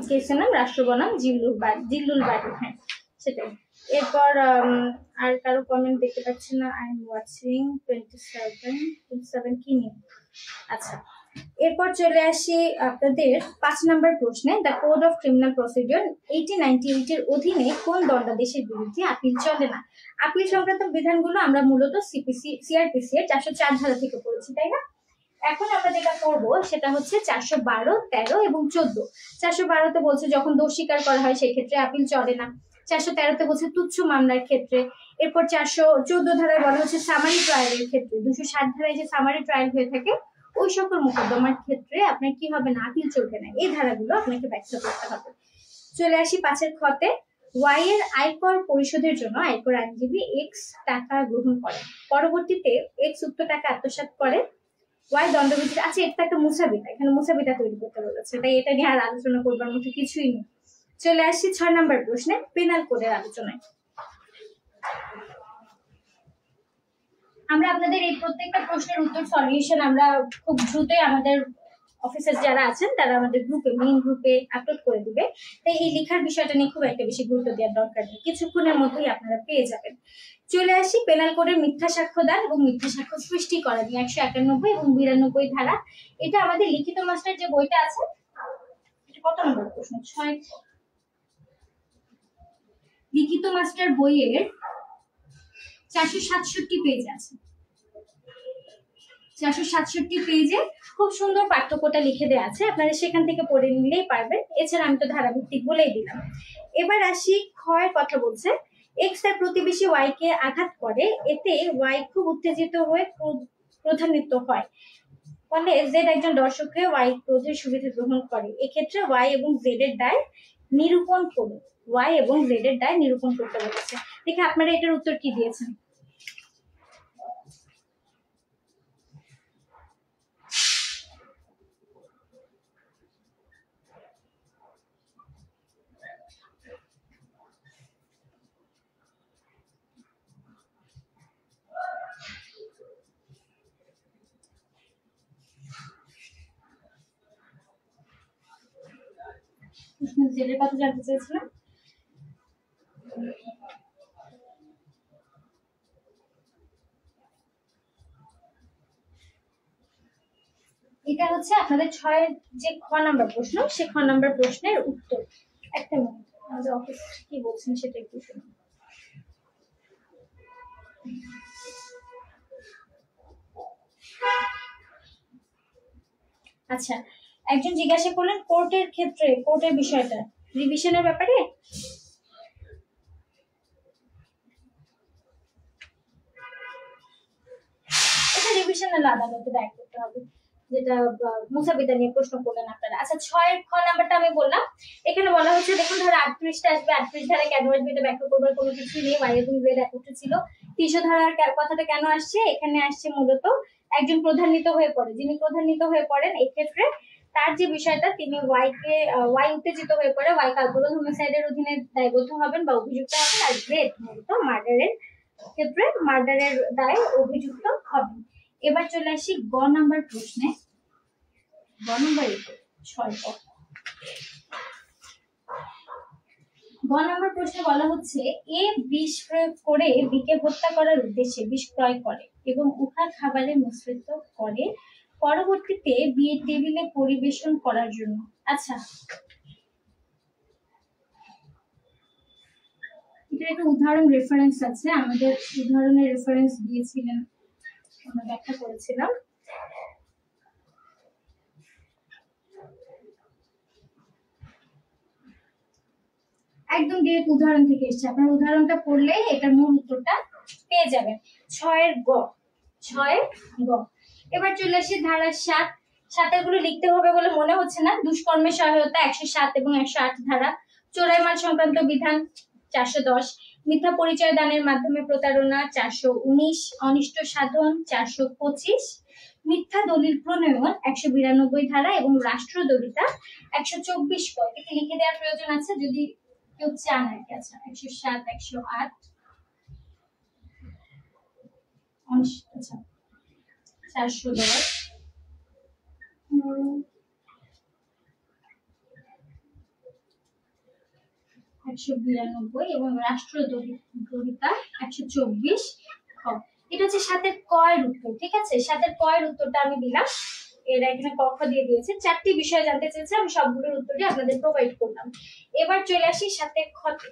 কেসের নাম রাষ্ট্র বনাম জিল্লুল বাড়ি, হ্যাঁ সেটাই। এরপর আর কারো কমেন্ট দেখতে পাচ্ছি না। আই এম ওয়াচিং 27 কি নিয়ে। আচ্ছা এরপর চলে আসি আপনাদের 5 নম্বর প্রশ্নে। The code of criminal procedure 1898 এর অধীনে কোন দণ্ডাদেশের বিরুদ্ধে আপিল চলে না? আপিল সংক্রান্ত বিধানগুলো আমরা মূলত সিআরপিসি এর 404 ধারা থেকে পড়েছি, তাই না? এখন আমরা যেটা করবো সেটা হচ্ছে 412, 13 এবং 14। 412-তে বলছে যখন দোষ স্বীকার করা হয় সেক্ষেত্রে আপিল চলে না। 413-তে বলছে তুচ্ছ মামলার ক্ষেত্রে। এরপর 414 ধারায় বলা হচ্ছে সামারি ট্রায়ালের ক্ষেত্রে। 260 ধারায় যে সামারি ট্রায়াল হয়ে থাকে ওই সকল মোকদ্দমার ক্ষেত্রে আপনার কি হবে না, আপিল চলবে না। এই ধারাগুলো আপনাকে ব্যাখ্যা করতে হবে। চলে আসি 5-এর খতে। ওয়াই এর আয়কর পরিশোধের জন্য আয়কর আইনজীবী এক্স টাকা গ্রহণ করে, পরবর্তীতে এক্স উক্ত টাকা আত্মসাৎ করে। ওয়াই দণ্ডবিধি, আচ্ছা এটা একটা মুসাবিদা, এখানে মুসাবিদা তৈরি করতে বলেছে, তাই এটা নিয়ে আর আলোচনা করবার মতো কিছুই নেই। চলে আসছি 6 নম্বর প্রশ্নে, পেনাল কোডের আলোচনায়। আমরা আপনাদের এই প্রত্যেকটা প্রশ্নের উত্তর সলিউশন আমরা খুব দ্রুতই আমাদের অফিসার যারা আছেন তারা আমাদের গ্রুপে, মেইন গ্রুপে আপলোড করে দিবে, তাই এই লেখার বিষয়টা নিয়ে খুব একটা বেশি গুরুত্ব দেওয়ার দরকার নেই, কিছুক্ষণের মধ্যেই আপনারা পেয়ে যাবেন। চলে আসি পেনাল কোডের মিথ্যা সাক্ষ্য দান এবং মিথ্যা সাক্ষ্য সৃষ্টি করা নিয়ে 191 এবং 92 ধারা। এটা আমাদের লিখিত মাস্টার যে বইটা আছে কত নম্বর প্রশ্ন? 6 লিখিত মাস্টার বইয়ের 467 পেজ আছে। 467 পেজে খুব সুন্দর পাঠ্যক্রমটা লিখে দেওয়া আছে, আপনারা সেখান থেকে পড়ে নিলেই পারবেন। এছাড়া আমি তো ধারাভিত্তিক বলেই দিলাম। এবার আসি ক্ষয়ের কথা বলছে। এক্স তার প্রতিবেশী ওয়াই কে আঘাত করে, এতে ওয়াই খুব উত্তেজিত হয়ে ক্রোধান্বিত হয়, ফলে জেড একজন দর্শক হয়ে ওয়াই ক্রোধের সুবিধা গ্রহণ করে। এক্ষেত্রে ওয়াই এবং জেড এর দায় নিরূপণ করুন। ওয়াই এবং জেড এর দায় নিরূপণ করতে বলেছে। দেখে আপনারা এটার উত্তর কি দিয়েছেন? জেলের কথা জানতে চেয়েছিলাম। এটা হচ্ছে আপনাদের 6 যে খ নাম্বার প্রশ্ন, সে খ নাম্বার প্রশ্নের উত্তর। একটা মিনিট, আমাদের অফিস কি বলছেন সেটা একটু শুনুন। আচ্ছা, একজন জিজ্ঞাসা করলেন কোর্টের ক্ষেত্রে, কোর্টের বিষয়টা রিভিশনের ব্যাপারে। এটা রিভিশনের আদালতে দায়ের করতে হবে, যেটা মুসাবিদা নিয়ে প্রশ্ন করলেন আপনারা। আচ্ছা, 6 খ নাম্বারটা আমি বললাম। এখানে বলা হচ্ছে, দেখুন ধরো 38টা আসবে, 38 ধারা কেন আসবে এটা ব্যাখ্যা করবার কোনো কিছু নেই, ওয়াই এবং জেড একত্রে ছিল। 300 ধারার কথাটা কেন আসছে? এখানে আসছে মূলত একজন ক্রোধান্বিত হয়ে পড়ে, যিনি ক্রোধান্বিত হয়ে পড়েন এক্ষেত্রে তার যে বিষয়টা, তিনি ওয়াই উত্তেজিত হয়ে পড়ে, ওয়াই কালপ্রবণ হোমিসাইডের অধীনে দায়বদ্ধ হবেন বা অভিযুক্ত হবেন, আর জেড মূলত মার্ডারের ক্ষেত্রে মার্ডারের দায়ে অভিযুক্ত হবেন। এবার চলে আসি গ নাম্বার প্রশ্নে। গ নাম্বার 6 গ নাম্বার প্রশ্নে বলা হচ্ছে, এ বিষ প্রয়োগ করে বিকে হত্যা করার উদ্দেশ্যে বিষ ক্রয় করে এবং উহা খাবারে মিশ্রিত করে, পরবর্তীতে বিয়ের টেবিলে পরিবেশন করার জন্য। আচ্ছা, এটার একটা উদাহরণ রেফারেন্স আছে, আমাদের উদাহরণের রেফারেন্স দিয়েছিলেন, আমরা ব্যাখ্যা করেছিলাম। একদম ডিরেক্ট উদাহরণ থেকে এসেছে, আপনার উদাহরণটা পড়লে এটা মূল উত্তরটা পেয়ে যাবেন। 6 গ। এবার চলে আসি ধারা 7। 7 গুলো লিখতে হবে বলে মনে হচ্ছে না। দুষ্কর্মের সহায়তা 107 এবং 108 ধারা। চোরাই মাল সংক্রান্ত বিধান 410। মিথ্যা পরিচয় দানের মাধ্যমে প্রতারণা 419। অনিষ্ট সাধন 425। মিথ্যা দলিল প্রণয়ন 192 ধারা এবং রাষ্ট্রদ্রোহিতা 124 ক। এটি লিখে দেওয়ার প্রয়োজন আছে যদি কেউ চান আর কি। আচ্ছা, 107, 108, আচ্ছা 410, 192 এবং রাষ্ট্রদ্রোহিতা 124 খ। এটা হচ্ছে 7 ক এর উত্তর। ঠিক আছে, 7 ক এর উত্তরটা আমি দিলাম। এর এখানে কক্ষ দিয়ে দিয়েছে। 4টি বিষয় জানতে চেয়েছে, আমি সবগুলোর উত্তরই আপনাদের প্রোভাইড করলাম। এবার চলে আসি 7 খ তে।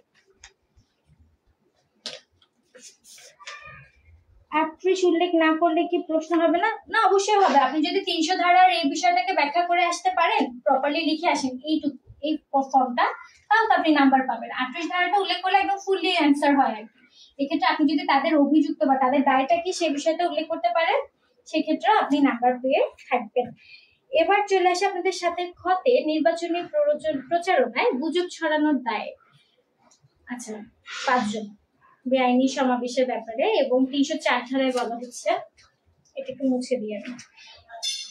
38 উল্লেখ না করলে কি প্রশ্ন হবে না? না, অবশ্যই হবে। আপনি যদি 300 ধারার এই বিষয়টাকে ব্যাখ্যা করে আসতে পারেন, প্রপারলি লিখে আসেন এই ফর্মটা, তাহলে আপনি নাম্বার পাবেন। 38 ধারাটা উল্লেখ করলে একদম ফুললি অ্যান্সার হয় আর কি। এক্ষেত্রে আপনি যদি তাদের অভিযুক্ত বা তাদের দায়টা কি সেই বিষয়টা উল্লেখ করতে পারেন, সেক্ষেত্রে আপনি নাম্বার পেয়ে থাকবেন। এবার চলে আসে আপনাদের সাথে খতে নির্বাচনী প্রচারণায় গুজব ছড়ানোর দায়ে। আচ্ছা, 5 জন বেআইনি সমাবেশের ব্যাপারে এবং 304 ধারায় বলা হচ্ছে, এটা একটু মুছে দিয়ে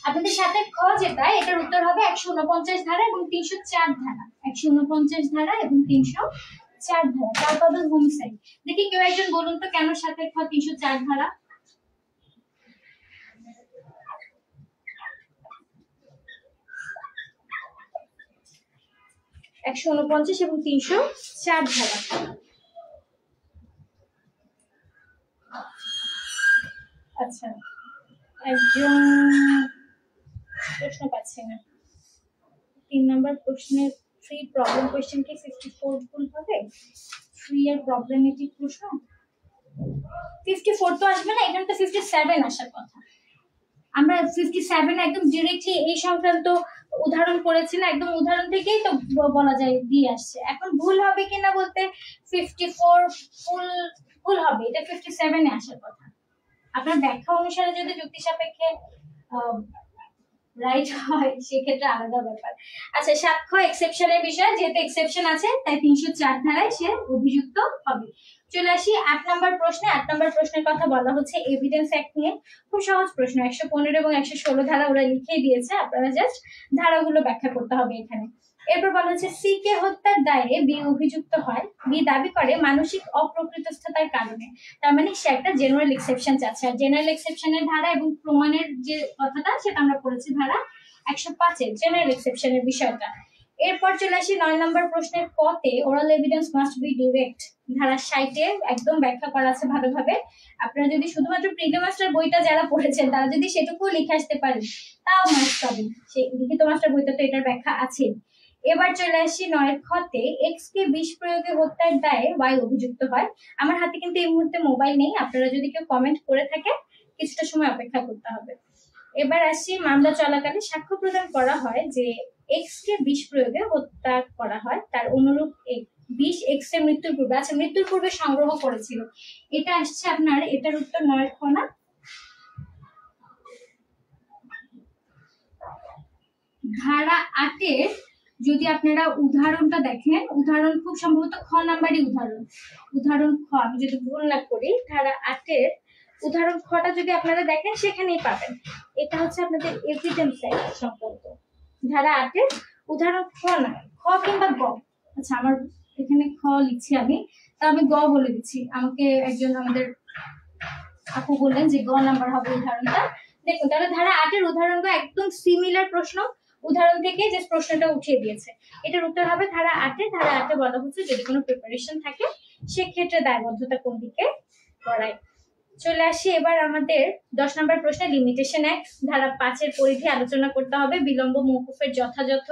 আপনাদের সাথে খ যেটা, এটার উত্তর হবে 149 ধারা এবং 304 ধারা। 149 ধারা এবং 304 ধারা কালপ্রবণ হোমিসাইড। দেখি কেউ একজন বলুন তো কেন সাথে খ 304 ধারা? একশো 149 এবং 304 ধারা। আচ্ছা, একজন প্রশ্ন পাচ্ছি না। 3 নম্বর প্রশ্নের 3 প্রবলেম কোশ্চেন কি 54 ভুল হবে? 3 এর প্রবলেমেটিক প্রশ্ন 54 তো আসবে না, এখানে তো 57 আসার কথা। আমরা 57 একদম ডিরেক্টলি এই সংক্রান্ত উদাহরণ করেছি না, একদম উদাহরণ থেকেই তো বলা যায় দিয়ে আসছে। এখন ভুল হবে কিনা বলতে 54 ভুল হবে, এটা 57 এ আসার কথা। আপনার ব্যাখ্যা অনুসারে যদি যুক্তি সাপেক্ষে রাইট হয় সেক্ষেত্রে আলাদা ব্যাপার। আচ্ছা, সাক্ষ্য এক্সেপশনের বিষয়, যেহেতু এক্সেপশন আছে তাই 304 ধারায় সে অভিযুক্ত হবে। চলে আসি 8 নম্বর প্রশ্নে। 8 নম্বর প্রশ্নের কথা বলা হচ্ছে এভিডেন্স অ্যাক্ট নিয়ে। খুব সহজ প্রশ্ন, 115 এবং 116 ধারা ওরা লিখে দিয়েছে, আপনারা জাস্ট ধারাগুলো ব্যাখ্যা করতে হবে এখানে। এরপর বলা হচ্ছে সি কে হত্যার দায়ে বি অভিযুক্ত হয়। বি দাবি করে মানসিক অপ্রকৃতস্থতার কারণে, তার মানে সে একটা জেনারেল এক্সেপশন চাচ্ছে। আর জেনারেল এক্সেপশনের ধারা এবং প্রমাণের যে কথাটা সেটা আমরা পড়েছি ধারা 105 এর জেনারেল এক্সেপশনের বিষয়টা। এরপর চলে আসি 9 নম্বর প্রশ্নের কতে oral evidence must be direct. ধারা 60 এ একদম ব্যাখ্যা করা আছে ভালোভাবে। আপনারা যদি শুধুমাত্র প্রিলি মাস্টার বইটা যারা পড়েছেন তারা যদি সেটুকু লিখে আসতে পারেন তাও মাস্ট পাবেন, সেই লিখিত মাস্টার বইটা তো এটার ব্যাখ্যা আছে। এবার চলে আসি 9 এর খতে এক্স কে বিষ প্রয়োগে হত্যার দায়ে ওয়াই অভিযুক্ত হয়। আমার হাতে কিন্তু এই মুহূর্তে মোবাইল নেই, আপনারা যদি কেউ কমেন্ট করে থাকে কিছুটা সময় অপেক্ষা করতে হবে। এবার আসি মামলা চলাকালে সাক্ষ্য প্রদান করা হয় যে এক্স কে বিষ প্রয়োগে হত্যা করা হয়, তার অনুরূপ বিষ এক্স এর মৃত্যুর পূর্বে, আচ্ছা মৃত্যুর পূর্বে সংগ্রহ করেছিল, এটা আসছে আপনার, এটার উত্তর 9 খ না। ধারা 8 এর যদি আপনারা উদাহরণটা দেখেন, উদাহরণ খুব সম্ভবত খ নাম্বারই উদাহরণ খ, আমি যদি ভুল না করি ধারা 8 এর উদাহরণ খটা যদি আপনারা দেখেন সেখানেই পাবেন। এটা হচ্ছে আপনাদের এভিডেন্স অ্যাক্ট সম্পর্ক, ধারা 8 এর উদাহরণ খ না, খ কিংবা গ। আচ্ছা আমার এখানে খ লিখছি আমি, তা আমি গ বলে দিচ্ছি। আমাকে একজন আমাদের আপু বললেন যে গ নাম্বার হবে উদাহরণটা। দেখুন তাহলে ধারা 8 এর উদাহরণটা একদম সিমিলার প্রশ্ন, উদাহরণ থেকে যে প্রশ্নটা উঠিয়ে দিয়েছে। এটার উত্তর হবে ধারা 8 এ। ধারা 8 এ বলা হচ্ছে যদি কোনো প্রিপারেশন থাকে সেক্ষেত্রে দায়বদ্ধতা কোন দিকে করায়। চলে আসি এবার আমাদের 10 নম্বর প্রশ্নে লিমিটেশন অ্যাক্ট। ধারা 5 এর পরিধি আলোচনা করতে হবে। বিলম্ব মওকুফের যথাযথ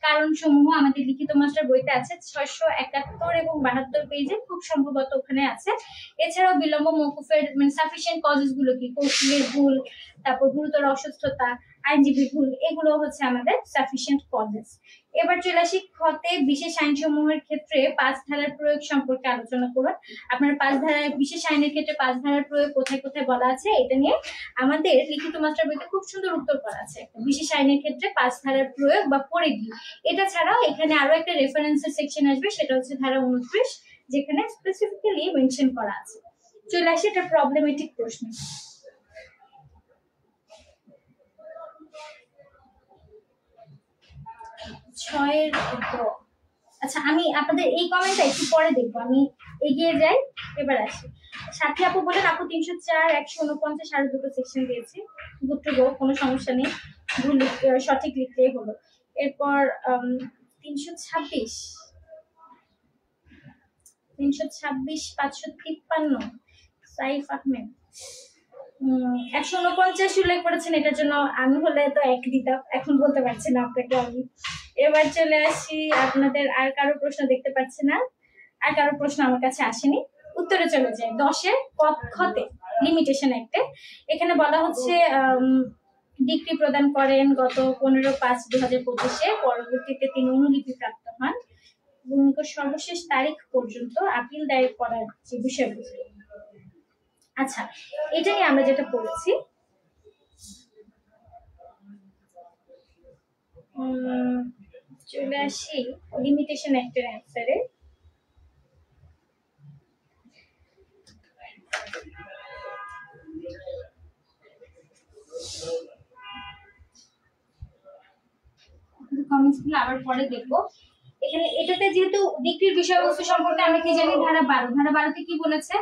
কারণ সমূহ আমাদের লিখিত মাস্টার বইতে আছে 671 এবং 72 পেজে, খুব সম্ভবত ওখানে আছে। এছাড়াও বিলম্ব মওকুফের মানে সাফিসিয়েন্ট কজেস গুলো কি, কৌশলের ভুল, তারপর গুরুতর অসুস্থতা, আইনজীবী ভুল, এগুলো হচ্ছে আমাদের সাফিসিয়েন্ট কজেস। এবার চলে আসি খতে বিশেষ আইন সমূহের ক্ষেত্রে 5 ধারার প্রয়োগ সম্পর্কে আলোচনা করুন। আপনার 5 ধারার বিশেষ আইনের ক্ষেত্রে 5 ধারার প্রয়োগ কোথায় কোথায় বলা আছে এটা নিয়ে আমাদের লিখিত মাস্টার বইতে খুব সুন্দর উত্তর করা আছে। বিশেষ আইনের ক্ষেত্রে 5 ধারার প্রয়োগ বা পরিধি, এটা ছাড়াও এখানে আরো একটা রেফারেন্সের সেকশন আসবে, সেটা হচ্ছে ধারা 29, যেখানে স্পেসিফিক্যালি মেনশন করা আছে। চলে আসি এটা প্রবলেমেটিক প্রশ্ন। ছয়ের আচ্ছা আমি আপনাদের এই কমেন্টটা একটু পরে দেখবো, আমি এগিয়ে যাই। এবার আসি সাথী আপু বলেন আপু 304 149 আরো দুটো সেকশন দিয়েছি, গুড টু গো, কোনো সমস্যা নেই, ভুল সঠিক লিখলেই হলো। এরপর 326 553 সাইফ আহমেদ 149 উল্লেখ করেছেন, এটার জন্য আমি হলে তো এক দিতাম, এখন বলতে পারছি না আপনাকে আমি। এবার চলে আসি আপনাদের আর কারো প্রশ্ন দেখতে পাচ্ছি না, আর কারো প্রশ্ন আমার কাছে আসেনি, উত্তরে চলে যায়। 10 খতে লিমিটেশন অ্যাক্টে এখানে বলা হচ্ছে ডিক্রি প্রদান করেন গত 15/5/2025 পরবর্তীতে তিনি অনুলিপি প্রাপ্ত হন এবং সর্বশেষ তারিখ পর্যন্ত আপিল দায়ের করার যে বিষয়বস্তু। আচ্ছা এটা নিয়ে আমরা যেটা পড়েছি চলে আসি লিমিটেশন অ্যাক্টের অ্যান্সারে। কমেন্টসগুলো আবার পরে দেখবো। এখানে এটাতে যেহেতু ডিক্রির বিষয়বস্তু সম্পর্কে আমি কি জানি ধারা 12তে কি বলেছে,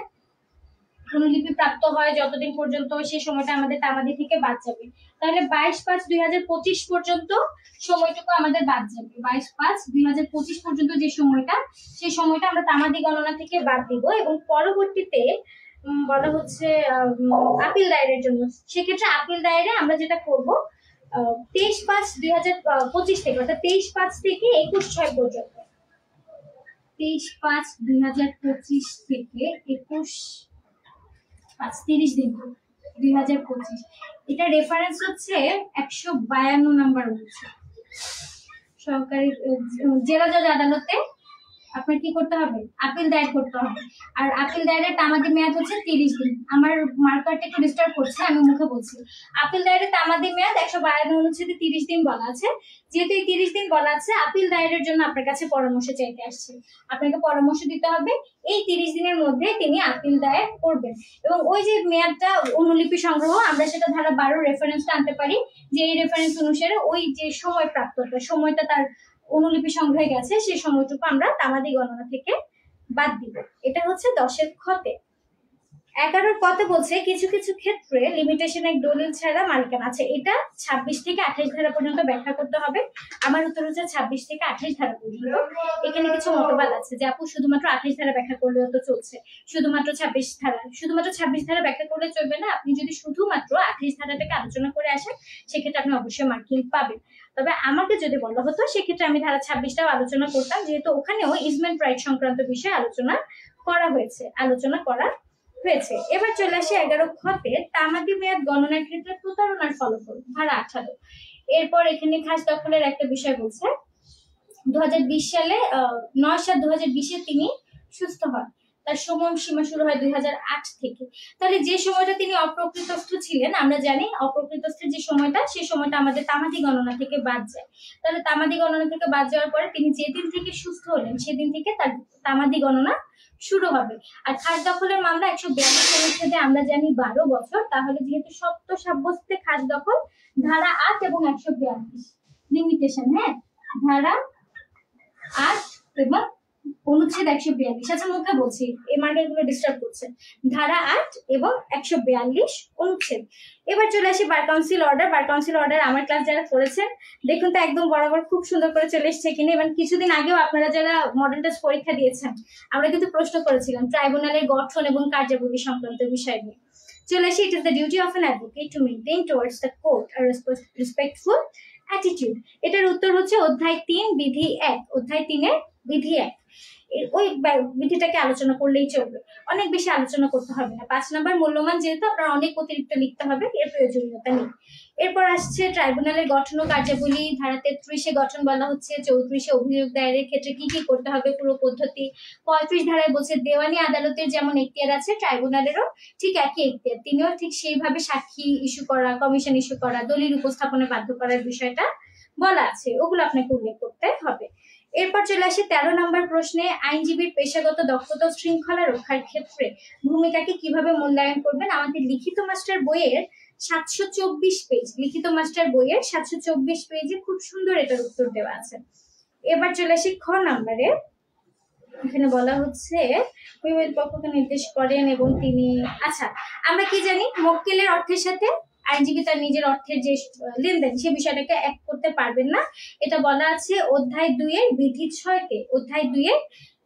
অনুলিপি প্রাপ্ত হয় যতদিন পর্যন্ত সেই সময়টা আমাদের তামাদি থেকে বাদ যাবে, তাহলে 22/5/2025 পর্যন্ত সময়টুকু আমাদের বাদ যাবে। 22/5/2025 পর্যন্ত যে সময়টা, সেই সময়টা আমরা তামাদি গণনা থেকে বাদ দিব এবং পরবর্তীতে বলা হচ্ছে আপিল দায়েরের জন্য। সেক্ষেত্রে আপিল দায়েরে আমরা যেটা করব 23/5/2025 থেকে, অর্থাৎ 23/5 থেকে 21/6 পর্যন্ত। 23/5/2025 থেকে 21/5, 30 দিন 2025। এটা রেফারেন্স হচ্ছে 152 নাম্বার হচ্ছে সরকারি জেলা জজ আদালতে। আপনার কি করতে হবে? আপিল দায়ের করতে হবে। আর আপিল দায়েরের তামাদি মেয়াদ হচ্ছে 30 দিন। আমার মার্কারটা একটু ডিস্টার্ব করছে, আমি মুখে বলছি। আপিল দায়েরের তামাদি মেয়াদ 152 অনুচ্ছেদে 30 দিন বলা আছে। যেহেতু এই 30 দিন বলা আছে, আপিল দায়েরের জন্য আপনার কাছে পরামর্শ চাইতে আসছে। আপনাকে পরামর্শ দিতে হবে এই 30 দিনের মধ্যে তিনি আপিল দায়ের করবেন। এবং ওই যে মেয়াদটা অনুলিপি সংগ্রহ, আমরা সেটা ধারা 12 রেফারেন্সটা আনতে পারি, যে এই রেফারেন্স অনুসারে ওই যে সময় প্রাপ্ততা, সময়টা তার অনুলিপি সংগ্রহে গেছে, সেই সময়টুকু আমরা তামাদি গণনা থেকে বাদ দিব। এটা হচ্ছে 10-এর খতে। 11-র কতে বলছে কিছু কিছু ক্ষেত্রে লিমিটেশন এক দলিল ছাড়া মালিকানা আছে। এটা 26 থেকে 28 ধারা পর্যন্ত ব্যাখ্যা করতে হবে। আমার উত্তর হচ্ছে 26 থেকে 28 ধারা পর্যন্ত। এখানে কিছু মতবাদ আছে যে আপু শুধুমাত্র 28 ধারা ব্যাখ্যা করলেও তো চলছে, শুধুমাত্র 26 ধারা ব্যাখ্যা করলে চলবে না। আপনি যদি শুধুমাত্র 28 ধারাটাকে আলোচনা করে আসেন, সেক্ষেত্রে আপনি অবশ্যই মার্কিং পাবেন। তবে আমাকে যদি বলা হতো, সেক্ষেত্রে আমি ধারা 26টাও আলোচনা করতাম, যেহেতু ওখানেও ইজমেন্ট রাইট সংক্রান্ত বিষয়ে আলোচনা করা হয়েছে। এবার চলে আসে 11 খতে তামাদি মেয়াদ গণনার ক্ষেত্রে প্রতারণার ফলাফল, ধারা 18। এরপর এখানে খাস দখলের একটা বিষয় বলছে 2020 সালে 9/7/2020 তিনি সুস্থ হন। তার সময়সীমা শুরু হয় 2008 থেকে। তাহলে যে সময়টা তিনি অপ্রকৃতস্থ ছিলেন, আমরা জানি অপ্রকৃতস্থের যে সময়টা, সেই সময়টা আমাদের তামাদি গণনা থেকে বাদ যায়। তাহলে তামাদি গণনা থেকে বাদ যাওয়ার পরে তিনি যেদিন থেকে সুস্থ হলেন, সেদিন থেকে তার তামাদি গণনা শুরু হবে। আর খাস দখলের মামলা 142 অনুচ্ছেদে আমরা জানি 12 বছর। তাহলে যেহেতু সত্য সাব্যস্তে খাস দখল, ধারা 8 এবং 142 লিমিটেশন, হ্যাঁ, ধারা 8 এবং অনুচ্ছেদ 142। আচ্ছা, মুখে বলছি, এই মার্কারগুলো ডিস্টার্ব করছে। ধারা 8 এবং 142 অনুচ্ছেদ। এবার চলে আসি bar council order. Bar council order আমার ক্লাস যারা করেছেন, দেখুন তো একদম বরাবর খুব সুন্দর করে চলে এসছে কিনা। এবং কিছুদিন আগেও আপনারা যারা মডেল টেস্ট পরীক্ষা দিয়েছেন, আমরা কিন্তু প্রশ্ন করেছিলাম ট্রাইব্যুনালের গঠন এবং কার্যাবলী সংক্রান্ত বিষয় নিয়ে। চলে আসি, it is the duty of an advocate to maintain towards the court a respectful attitude. এটার উত্তর হচ্ছে অধ্যায় 3 বিধি 1। অধ্যায় 3-এর বিধি 1, ওই বিধিটাকে আলোচনা করলেই চলবে, অনেক বেশি আলোচনা করতে হবে না। 5 নম্বর মূল্যমান, যেহেতু আপনার অনেক অতিরিক্ত লিখতে হবে, এর প্রয়োজনীয়তা নেই। এরপর আসছে ট্রাইব্যুনালের গঠন ও কার্যাবলী। ধারা 33-এ গঠন বলা হচ্ছে, 34-এ অভিযোগ দায়েরের ক্ষেত্রে কি কি করতে হবে, পুরো পদ্ধতি। 35 ধারায় বলছে দেওয়ানি আদালতের যেমন এখতিয়ার আছে, ট্রাইব্যুনালেরও ঠিক একই এখতিয়ার। তিনিও ঠিক সেইভাবে সাক্ষী ইস্যু করা, কমিশন ইস্যু করা, দলিল উপস্থাপনে বাধ্য করার বিষয়টা বলা আছে, ওগুলো আপনাকে উল্লেখ করতে হবে। এরপর চলে আসে 13 নম্বর প্রশ্নে, আইনজীবীর পেশাগত দক্ষতা ও শৃঙ্খলা রক্ষার ক্ষেত্রে ভূমিকাকে কিভাবে মূল্যায়ন করবেন। আমাদের লিখিত মাস্টার বইয়ের 724 পেজ, লিখিত মাস্টার বইয়ের 724 পেজে খুব সুন্দর এটার উত্তর দেওয়া আছে। এবার চলে আসি খ নম্বরে। এখানে বলা হচ্ছে বিবাহিত পক্ষকে নির্দেশ করেন এবং তিনি, আচ্ছা, আমরা কি জানি মক্কেলের অর্থের সাথে আইনজীবী তার নিজের অর্থের যে লেনদেন, সে বিষয়টাকে এক করতে পারবেন না। এটা বলা আছে অধ্যায় 2-এর বিধি 6-তে। অধ্যায় 2-এর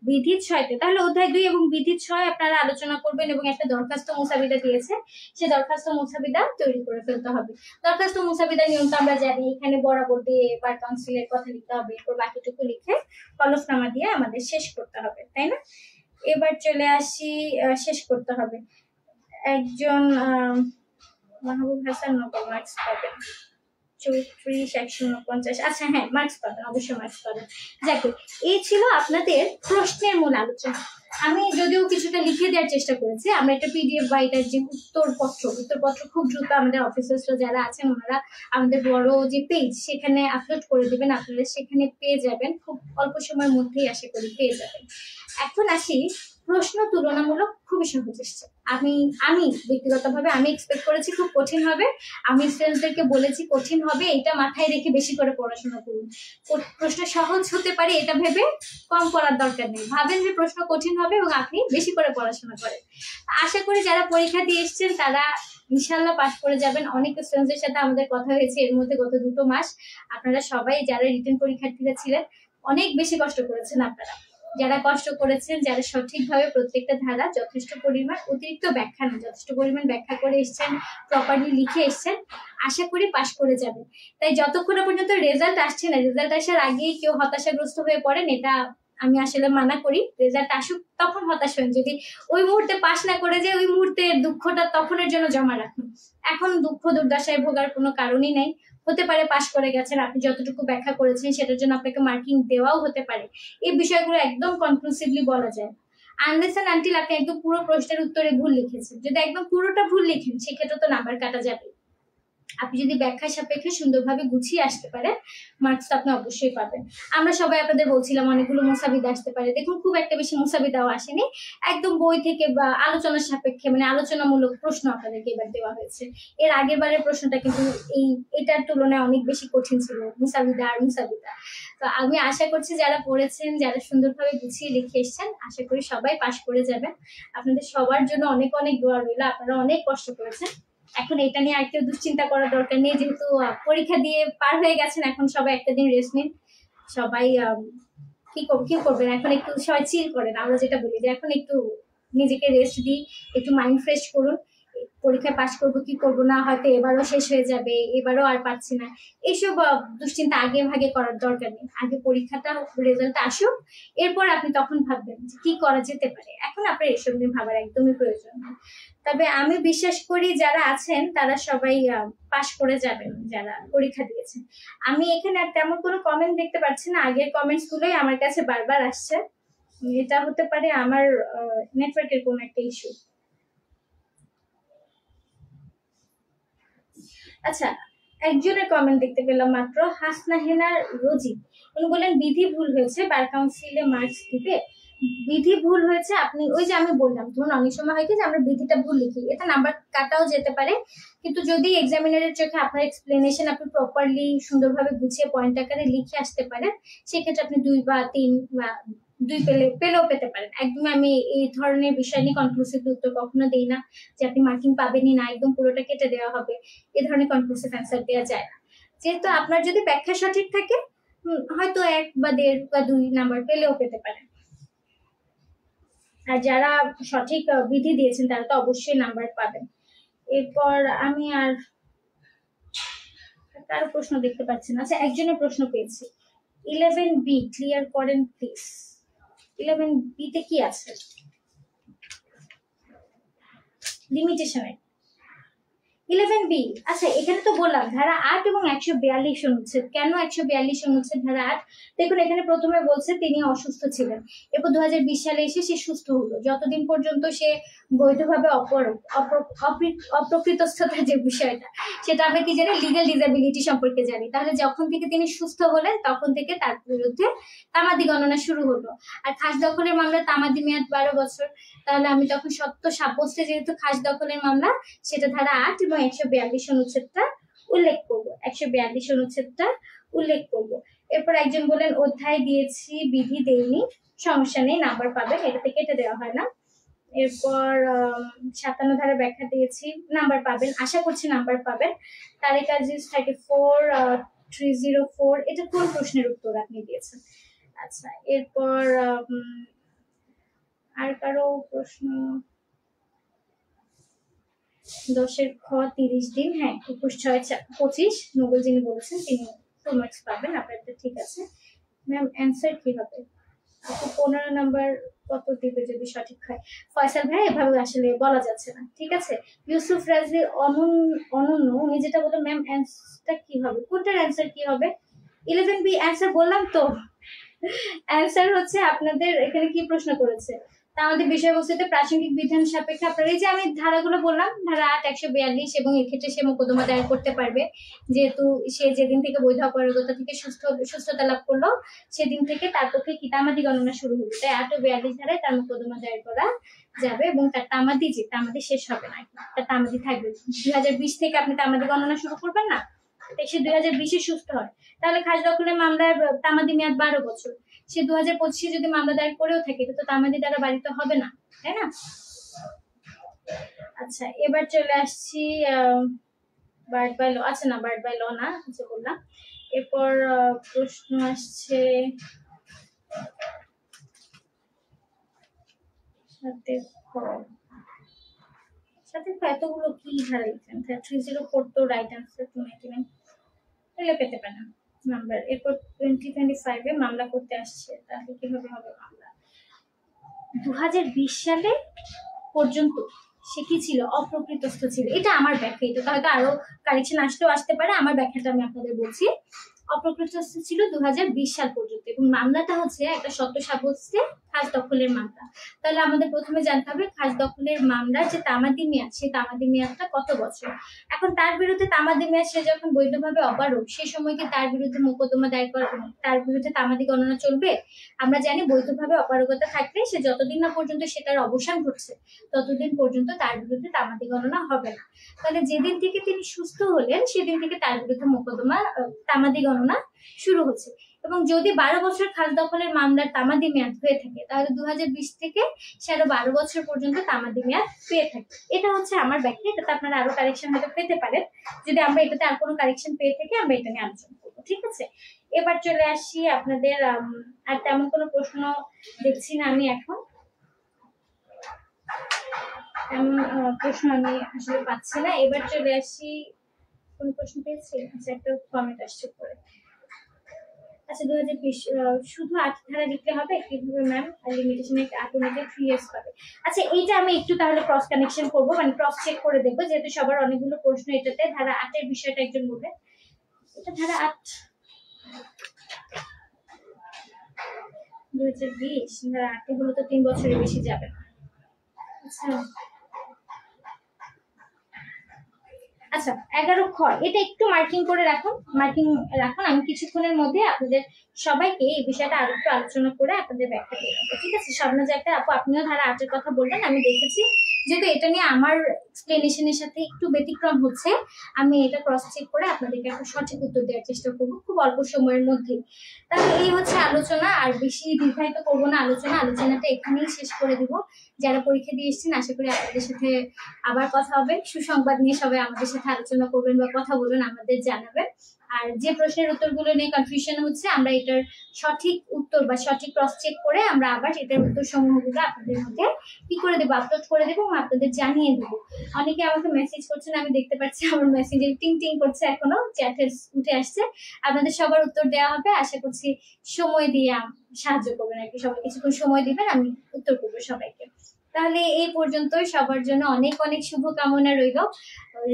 বিধি 6-তে। তাহলে অধ্যায় 2 এবং বিধি 6 আপনারা আলোচনা করবেন এবং একটা দরখাস্ত মুসাবিদা দিয়েছে, সেই দরখাস্ত মুসাবিদা তৈরি করে ফেলতে হবে। দরখাস্ত মুসাবিদা নিয়ম তো আমরা জানি, এখানে বরাবর দিয়ে বার কাউন্সিলের কথা লিখতে হবে, এরপর বাকিটুকু লিখে হলফনামা দিয়ে আমাদের শেষ করতে হবে, তাই না? এবার চলে আসি, শেষ করতে হবে। একজন মাহবুব হাসান নকল মার্কস পাবেন 34-149। আচ্ছা, হ্যাঁ, মার্কস পাবেন, অবশ্যই মার্কস পাবেন। যাকে এই ছিল আপনাদের প্রশ্নের মূল আলোচনা। আমি যদিও কিছুটা লিখে দেওয়ার চেষ্টা করেছি, আমরা একটা পিডিএফ বা এটার যে উত্তরপত্র খুব দ্রুত আমাদের অফিসার্সরা যারা আছেন, ওনারা আমাদের বড় যে পেজ, সেখানে আপলোড করে দেবেন, আপনারা সেখানে পেয়ে যাবেন, খুব অল্প সময়ের মধ্যেই আশা করি পেয়ে যাবেন। এখন আসি, প্রশ্ন তুলনামূলক খুবই সহজ এসছে। আমি ব্যক্তিগতভাবে আমি এক্সপেক্ট করেছি খুব কঠিন হবে। আমি স্টুডেন্টদেরকে বলেছি কঠিন হবে, এটা মাথায় রেখে বেশি করে পড়াশোনা করুন। প্রশ্ন সহজ হতে পারে এটা ভেবে কম করার দরকার নেই, ভাবেন যে প্রশ্ন কঠিন হবে এবং আপনি বেশি করে পড়াশোনা করেন। আশা করি যারা পরীক্ষা দিয়ে এসছেন তারা ইনশাল্লাহ পাস করে যাবেন। অনেক স্টুডেন্টদের সাথে আমাদের কথা হয়েছে এর মধ্যে গত 2 মাস। আপনারা সবাই যারা রিটেন পরীক্ষার্থীরা ছিলেন, অনেক বেশি কষ্ট করেছেন আপনারা। যারা কষ্ট করেছেন, যারা সঠিকভাবে প্রত্যেকটা ধারা যথেষ্ট পরিমাণ, অতিরিক্ত ব্যাখ্যা না, যথেষ্ট পরিমাণ ব্যাখ্যা করে এসছেন, প্রপারলি লিখে এসছেন, আশা করি পাশ করে যাবেন। তাই যতক্ষণ পর্যন্ত রেজাল্ট আসছে না, রেজাল্ট আসার আগেই কেউ হতাশাগ্রস্ত হয়ে পড়েন, এটা আমি আসলে মানা করি। রেজাল্ট আসুক তখন হতাশ হন, যদি ওই মুহূর্তে পাশ না করে যে ওই মুহূর্তে দুঃখটা তখনের জন্য জমা রাখুন। এখন দুঃখ দুর্দশায় ভোগার কোনো কারণই নাই। হতে পারে পাশ করে গেছেন, আপনি যতটুকু ব্যাখ্যা করেছেন সেটার জন্য আপনাকে মার্কিং দেওয়াও হতে পারে। এই বিষয়গুলো একদম কনক্লুসিভলি বলা যায়, আনলেস এন্ড আনটিল আপনি একদম পুরো প্রশ্নের উত্তরে ভুল লিখেছেন। যদি একদম পুরোটা ভুল লিখেন সেক্ষেত্রে তো নাম্বার কাটা যাবে। আপনি যদি ব্যাখ্যা সাপেক্ষে সুন্দরভাবে গুছিয়ে আসতে পারেন, মার্কস তো আপনি অবশ্যই পাবেন। আমরা সবাই আপনাদের বলছিলাম অনেকগুলো মুসাবিদা আসতে পারে, দেখুন খুব একটা বেশি মুসাবিদাও আসেনি, একদম বই থেকে বা আলোচনার সাপেক্ষে মানে আলোচনামূলক প্রশ্ন আপনাদেরকে এবার দেওয়া হয়েছে। এর আগের বারের প্রশ্নটা কিন্তু এটার তুলনায় অনেক বেশি কঠিন ছিল, মুসাবিদা আর মুসাবিদা। তো আমি আশা করছি যারা পড়েছেন, যারা সুন্দরভাবে গুছিয়ে লিখে এসছেন, আশা করি সবাই পাশ করে যাবেন। আপনাদের সবার জন্য অনেক অনেক দোয়া রইল, আপনারা অনেক কষ্ট করেছেন। এখন এটা নিয়ে আর কেউ দুশ্চিন্তা করার দরকার নেই, যেহেতু পরীক্ষা দিয়ে পার হয়ে গেছেন, এখন সবাই একটা দিন রেস্ট নিন। সবাই কি করবেন এখন, একটু সবাই চিল করেন। আমরা যেটা বলি যে এখন একটু নিজেকে রেস্ট দিই, একটু মাইন্ড ফ্রেশ করুন। পরীক্ষায় পাশ করবো কি করবো না, হয়তো এবারও শেষ হয়ে যাবে, এবারও আর পাচ্ছি না, এইসব দুশ্চিন্তা আগে ভাগে করার দরকার নেই। আগে পরীক্ষাটা রেজাল্ট আসুক, এরপর আপনি তখন ভাববেন যে কি করা যেতে পারে। এখন আপনার এসব নিয়ে ভাবার একদমই প্রয়োজন নেই। তবে আমি বিশ্বাস করি যারা আছেন তারা সবাই পাশ করে যাবেন, যারা পরীক্ষা দিয়েছেন। আমি এখানে আর তেমন কোনো কমেন্ট দেখতে পাচ্ছি না, আগের কমেন্টস গুলোই আমার কাছে বারবার আসছে। এটা হতে পারে আমার নেটওয়ার্কের কোনো একটা ইস্যু। আচ্ছা, একজনের কমেন্ট দেখতে পেলাম মাত্র, হাসনাহিনা রোজি। উনি বলেন বিধি ভুল হয়েছে, বার কাউন্সিলে মার্কস দিবে। বিধি ভুল হয়েছে, আপনি ওই যে আমি বললাম, ধরুন অনেক সময় হয় কি যে আমরা বিধিটা ভুল লিখি, এটা নাম্বার কাটাও যেতে পারে। কিন্তু যদি এক্সামিনারের চোখে আপনার এক্সপ্লেনেশন আপনি প্রপারলি সুন্দরভাবে গুছিয়ে পয়েন্ট আকারে লিখে আসতে পারেন, সেক্ষেত্রে আপনি 2 বা 3 বা 2 পেলেও পেতে পারেন। একদম আমি এই ধরনের বিষয় নিয়ে কনক্লুসিভ উত্তর কখনো দিই না যে আপনি মার্কিং পাবেনই না, একদম পুরোটা কেটে দেওয়া হবে, এ ধরনের কনক্লুসিভ অ্যান্সার দেওয়া যায় না। যেহেতু আপনার যদি ব্যাখ্যা সঠিক থাকে, হয়তো 1 বা 1.5 বা 2 নাম্বার পেলেও পেতে পারেন। আর যারা সঠিক বিধি দিয়েছেন তারা তো অবশ্যই নাম্বার পাবেন। এরপর আমি আর কারো প্রশ্ন দেখতে পাচ্ছি না। আচ্ছা, একজনের প্রশ্ন পেয়েছি, 11B ক্লিয়ার করেন প্লিজ। 11B তে কি আছে? লিমিটেশনে 11B। আচ্ছা, এখানে তো বললাম ধারা 8 এবং 142 অনুচ্ছেদ। কেন 142 অনুচ্ছেদ ধারা 8? দেখুন এখানে প্রথমে বলছে তিনি অসুস্থ ছিলেন, এরপর 2020 সালে এসে সে সুস্থ হলো। যতদিন পর্যন্ত সে বৈধভাবে অপ্রকৃতস্থতার যে বিষয়টা, সেটা আমরা কি জানি, লিগ্যাল ডিসএবিলিটি সম্পর্কে জানি। তাহলে যখন থেকে তিনি সুস্থ হলেন তখন থেকে তার বিরুদ্ধে তামাদি গণনা শুরু হলো। আর খাস দখলের মামলা তামাদি মেয়াদ 12 বছর। তাহলে আমি তখন সত্য সাব্যস্তে যেহেতু খাস দখলের মামলা, সেটা ধারা 8 এবং 142 অনুচ্ছেদটা উল্লেখ করব। 142 অনুচ্ছেদটা উল্লেখ করব। এরপর একজন বলেন অধ্যায় দিয়েছি বিধি দেইনি, সমস্যা নেই, নাম্বার পাবেন, এটাতে কেটে দেওয়া হয় না। এরপর 57 ধারা ব্যাখ্যা দিয়েছি, নাম্বার পাবেন, আশা করছি নাম্বার পাবেন। তারেক আজিজ 34304, এটা কোন প্রশ্নের উত্তর আপনি দিয়েছেন? আচ্ছা, এরপর আর কারো প্রশ্ন? 10-এর খ 30 দিন, হ্যাঁ 21/6/25 নোবেল যিনি বলেছেন তিনি ফুল মার্কস পাবেন, আপনারটা ঠিক আছে। ম্যাম অ্যান্সার কি হবে? আপনি 15 নাম্বার কত দিবে যদি সঠিক হয়? ফয়সাল ভাই, এভাবে আসলে বলা যাচ্ছে না, ঠিক আছে। ইউসুফ রাজি অনন্য, উনি যেটা বলে ম্যাম অ্যান্সারটা কি হবে, কোনটার অ্যান্সার কি হবে? 11B অ্যান্সার বললাম তো। অ্যান্সার হচ্ছে আপনাদের এখানে কি প্রশ্ন করেছে, তা আমাদের বিষয়বস্তুতে প্রাসঙ্গিক বিধান সাপেক্ষে আপনারা এই যে আমি ধারাগুলো বললাম, ধারা 8, 142, এবং এক্ষেত্রে সে মোকদ্দমা দায়ের করতে পারবে, যেহেতু সে যেদিন থেকে বৈধ অপারগতা থেকে সুস্থতা লাভ করলো সেদিন থেকে তার পক্ষে কি তামাদি গণনা শুরু হবে। তাই 8 ও 42 ধারায় তার মোকদ্দমা দায়ের করা যাবে, এবং তার তামাদি শেষ হবে না, তার তামাদি থাকবে। 2020 থেকে আপনি তামাদি গণনা শুরু করবেন না, সে 2020-এ সুস্থ হয়, তাহলে খাস দখলের মামলার তামাদি মেয়াদ 12 বছর। সে 2025-এ যদি মামলা দায়ের করেও থাকে, তো তামাদি দ্বারা বাড়িতে হবে না, তাই না? আচ্ছা, এবার চলে আসছি বার্ড বাই ল। আচ্ছা না, বার্ড বাই ল না, আচ্ছা বললাম। এরপর প্রশ্ন আসছে সাথে সাথে এতগুলো কি হারাইছেন? 304 তো রাইট আনসার, 299 তাহলে পেতে পারেন নাম্বার। এরপর 2025 এ মামলা করতে আসছে, তাহলে কিভাবে হবে মামলা? 2020 সালে পর্যন্ত সে কি ছিল? অপ্রকৃতস্থ ছিল। এটা আমার ব্যাখ্যা, এটা হয়তো আরো কারেকশন আসতেও আসতে পারে, আমার ব্যাখ্যাটা আমি আপনাদের বলছি। অপ্রকৃতস্থ ছিল 2020 সাল পর্যন্ত, এবং মামলাটা হচ্ছে একটা সত্য সাব্যস্তে খাস দখলের মামলা। তাহলে আমাদের প্রথমে জানতে হবে খাস দখলের মামলার যে তামাদি মেয়াদ, সেই তামাদি মেয়াদটা কত বছর। এখন তার বিরুদ্ধে তামাদি মেয়াদ, সে যখন বৈধভাবে অপারগ, সে সময় কি তার বিরুদ্ধে মোকদ্দমা দায়ের করা, তার বিরুদ্ধে তামাদি গণনা চলবে? আমরা জানি বৈধভাবে অপারগতা থাকলে সে যতদিন না পর্যন্ত সেটার অবসান ঘটছে ততদিন পর্যন্ত তার বিরুদ্ধে তামাদি গণনা হবে না। তাহলে যেদিন থেকে তিনি সুস্থ হলেন সেদিন থেকে তার বিরুদ্ধে মোকদ্দমা তামাদি গণনা শুরু হচ্ছে। এবং যদি 12 বছর খাস দখলের মামলার তামাদি মেয়াদ হয়ে থাকে, তাহলে 2020 থেকে সে আরো 12 বছর পর্যন্ত তামাদি মেয়াদ পেয়ে থাকে। এটা হচ্ছে আমার ব্যাখ্যা, এটাতে আপনারা আরো কারেকশন হয়তো পেতে পারেন। যদি আমরা এটাতে আর কোনো কারেকশন পেয়ে থাকি আমরা এটা নিয়ে আলোচনা করবো, ঠিক আছে? এবার চলে আসি আপনাদের, আর তেমন কোনো প্রশ্ন দেখছি না আমি এখন, তেমন প্রশ্ন আমি আসলে পাচ্ছি না। এবার চলে আসি, কোন প্রশ্ন পেয়েছি? আচ্ছা, একটা কমেন্ট আসছে পরে। আচ্ছা, 2020 শুধু 8 ধারা লিখলে হবে কিভাবে ম্যাম? লিমিটেশন অটোমেটিক 3 ইয়ার্স পাবে। আচ্ছা, এইটা আমি একটু তাহলে ক্রস কানেকশন করব, মানে ক্রস চেক করে দেখবো, যেহেতু সবার অনেকগুলো প্রশ্ন এটাতে। ধারা 8 এর বিষয়টা একজন বলবে। এটা ধারা 8 2020, ধারা 8 গুলো তো 3 বছরের বেশি যাবে না। আচ্ছা আচ্ছা, 11 খ, এটা একটু মার্কিং করে রাখুন, আমি কিছুক্ষণের মধ্যে আপনাদের সবাইকে এই বিষয়টা আরো একটু আলোচনা করে আপনাদের ব্যাখ্যা দিয়ে দেবো, ঠিক আছে? স্বপ্না যে একটা আপু, আপনিও ধারা 8 এর কথা বললেন, আমি দেখেছি। যেহেতু এটা নিয়ে আমার এক্সপ্লেনেশনের সাথে একটু ব্যতিক্রম হচ্ছে, আমি এটা ক্রস চেক করে আপনাদেরকে একটা সঠিক উত্তর দেওয়ার চেষ্টা করবো খুব অল্প সময়ের মধ্যেই। তাহলে এই হচ্ছে আলোচনা, আর বেশি দীর্ঘায়িত করবো না আলোচনাটা এখানেই শেষ করে দিব। যারা পরীক্ষা দিয়ে এসেছেন, আশা করি আপনাদের সাথে আবার কথা হবে। সুসংবাদ নিয়ে সবাই আমাদের সাথে আলোচনা করবেন বা কথা বলবেন, আমাদের জানাবেন। আর যে প্রশ্নের উত্তরগুলো নিয়ে কনফিউশন হচ্ছে, আমরা এটার সঠিক উত্তর বা সঠিক ক্রস চেক করে আমরা আবার এটার উত্তর সমূহগুলো আপনাদের মধ্যে কি করে দেবো, আপলোড করে দেবো এবং আপনাদের জানিয়ে দেবো। অনেকে আমাকে মেসেজ করছেন, আমি দেখতে পাচ্ছি আমার মেসেজে টিং টিং করছে, এখনো চ্যাটে উঠে আসছে। আপনাদের সবার উত্তর দেওয়া হবে, আশা করছি সময় দিয়ে সাহায্য করবেন আর কি, সবাই কিছুক্ষণ সময় দিবেন, আমি উত্তর করবো সবাইকে। তাহলে এই পর্যন্তই, সবার জন্য অনেক অনেক শুভকামনা রইল।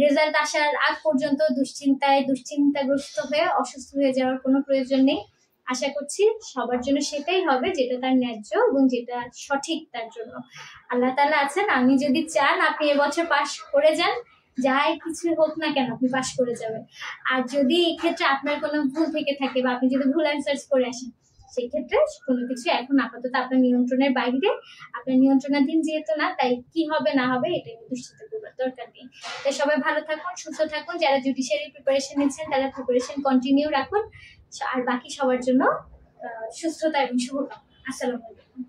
রেজাল্ট আসার আগ পর্যন্ত দুশ্চিন্তাগ্রস্ত হয়ে অসুস্থ হয়ে যাওয়ার কোনো প্রয়োজন নেই। আশা করছি সবার জন্য সেটাই হবে যেটা তার ন্যায্য এবং যেটা সঠিক তার জন্য। আল্লাহ তাআলা আছেন, আমি যদি চান আপনি এবছর পাশ করে যান, যাই কিছু হোক না কেন আপনি পাশ করে যাবেন। আর যদি এক্ষেত্রে আপনার কোনো ভুল থেকে থাকে বা আপনি যদি ভুল অ্যান্সার করে আসেন, সেক্ষেত্রে কোনো কিছু এখন আপাতত আপনার নিয়ন্ত্রণের বাইরে, আপনার নিয়ন্ত্রণাধীন যেহেতু না, তাই কি হবে না হবে এটা নিয়ে দুশ্চিন্তা করবার দরকার নেই। তাই সবাই ভালো থাকুন, সুস্থ থাকুন। যারা জুডিশিয়ারি প্রিপারেশন নিচ্ছেন তারা প্রিপারেশন কন্টিনিউ রাখুন। আর বাকি সবার জন্য সুস্থতা এবং শুভকামনা। আসসালামু আলাইকুম।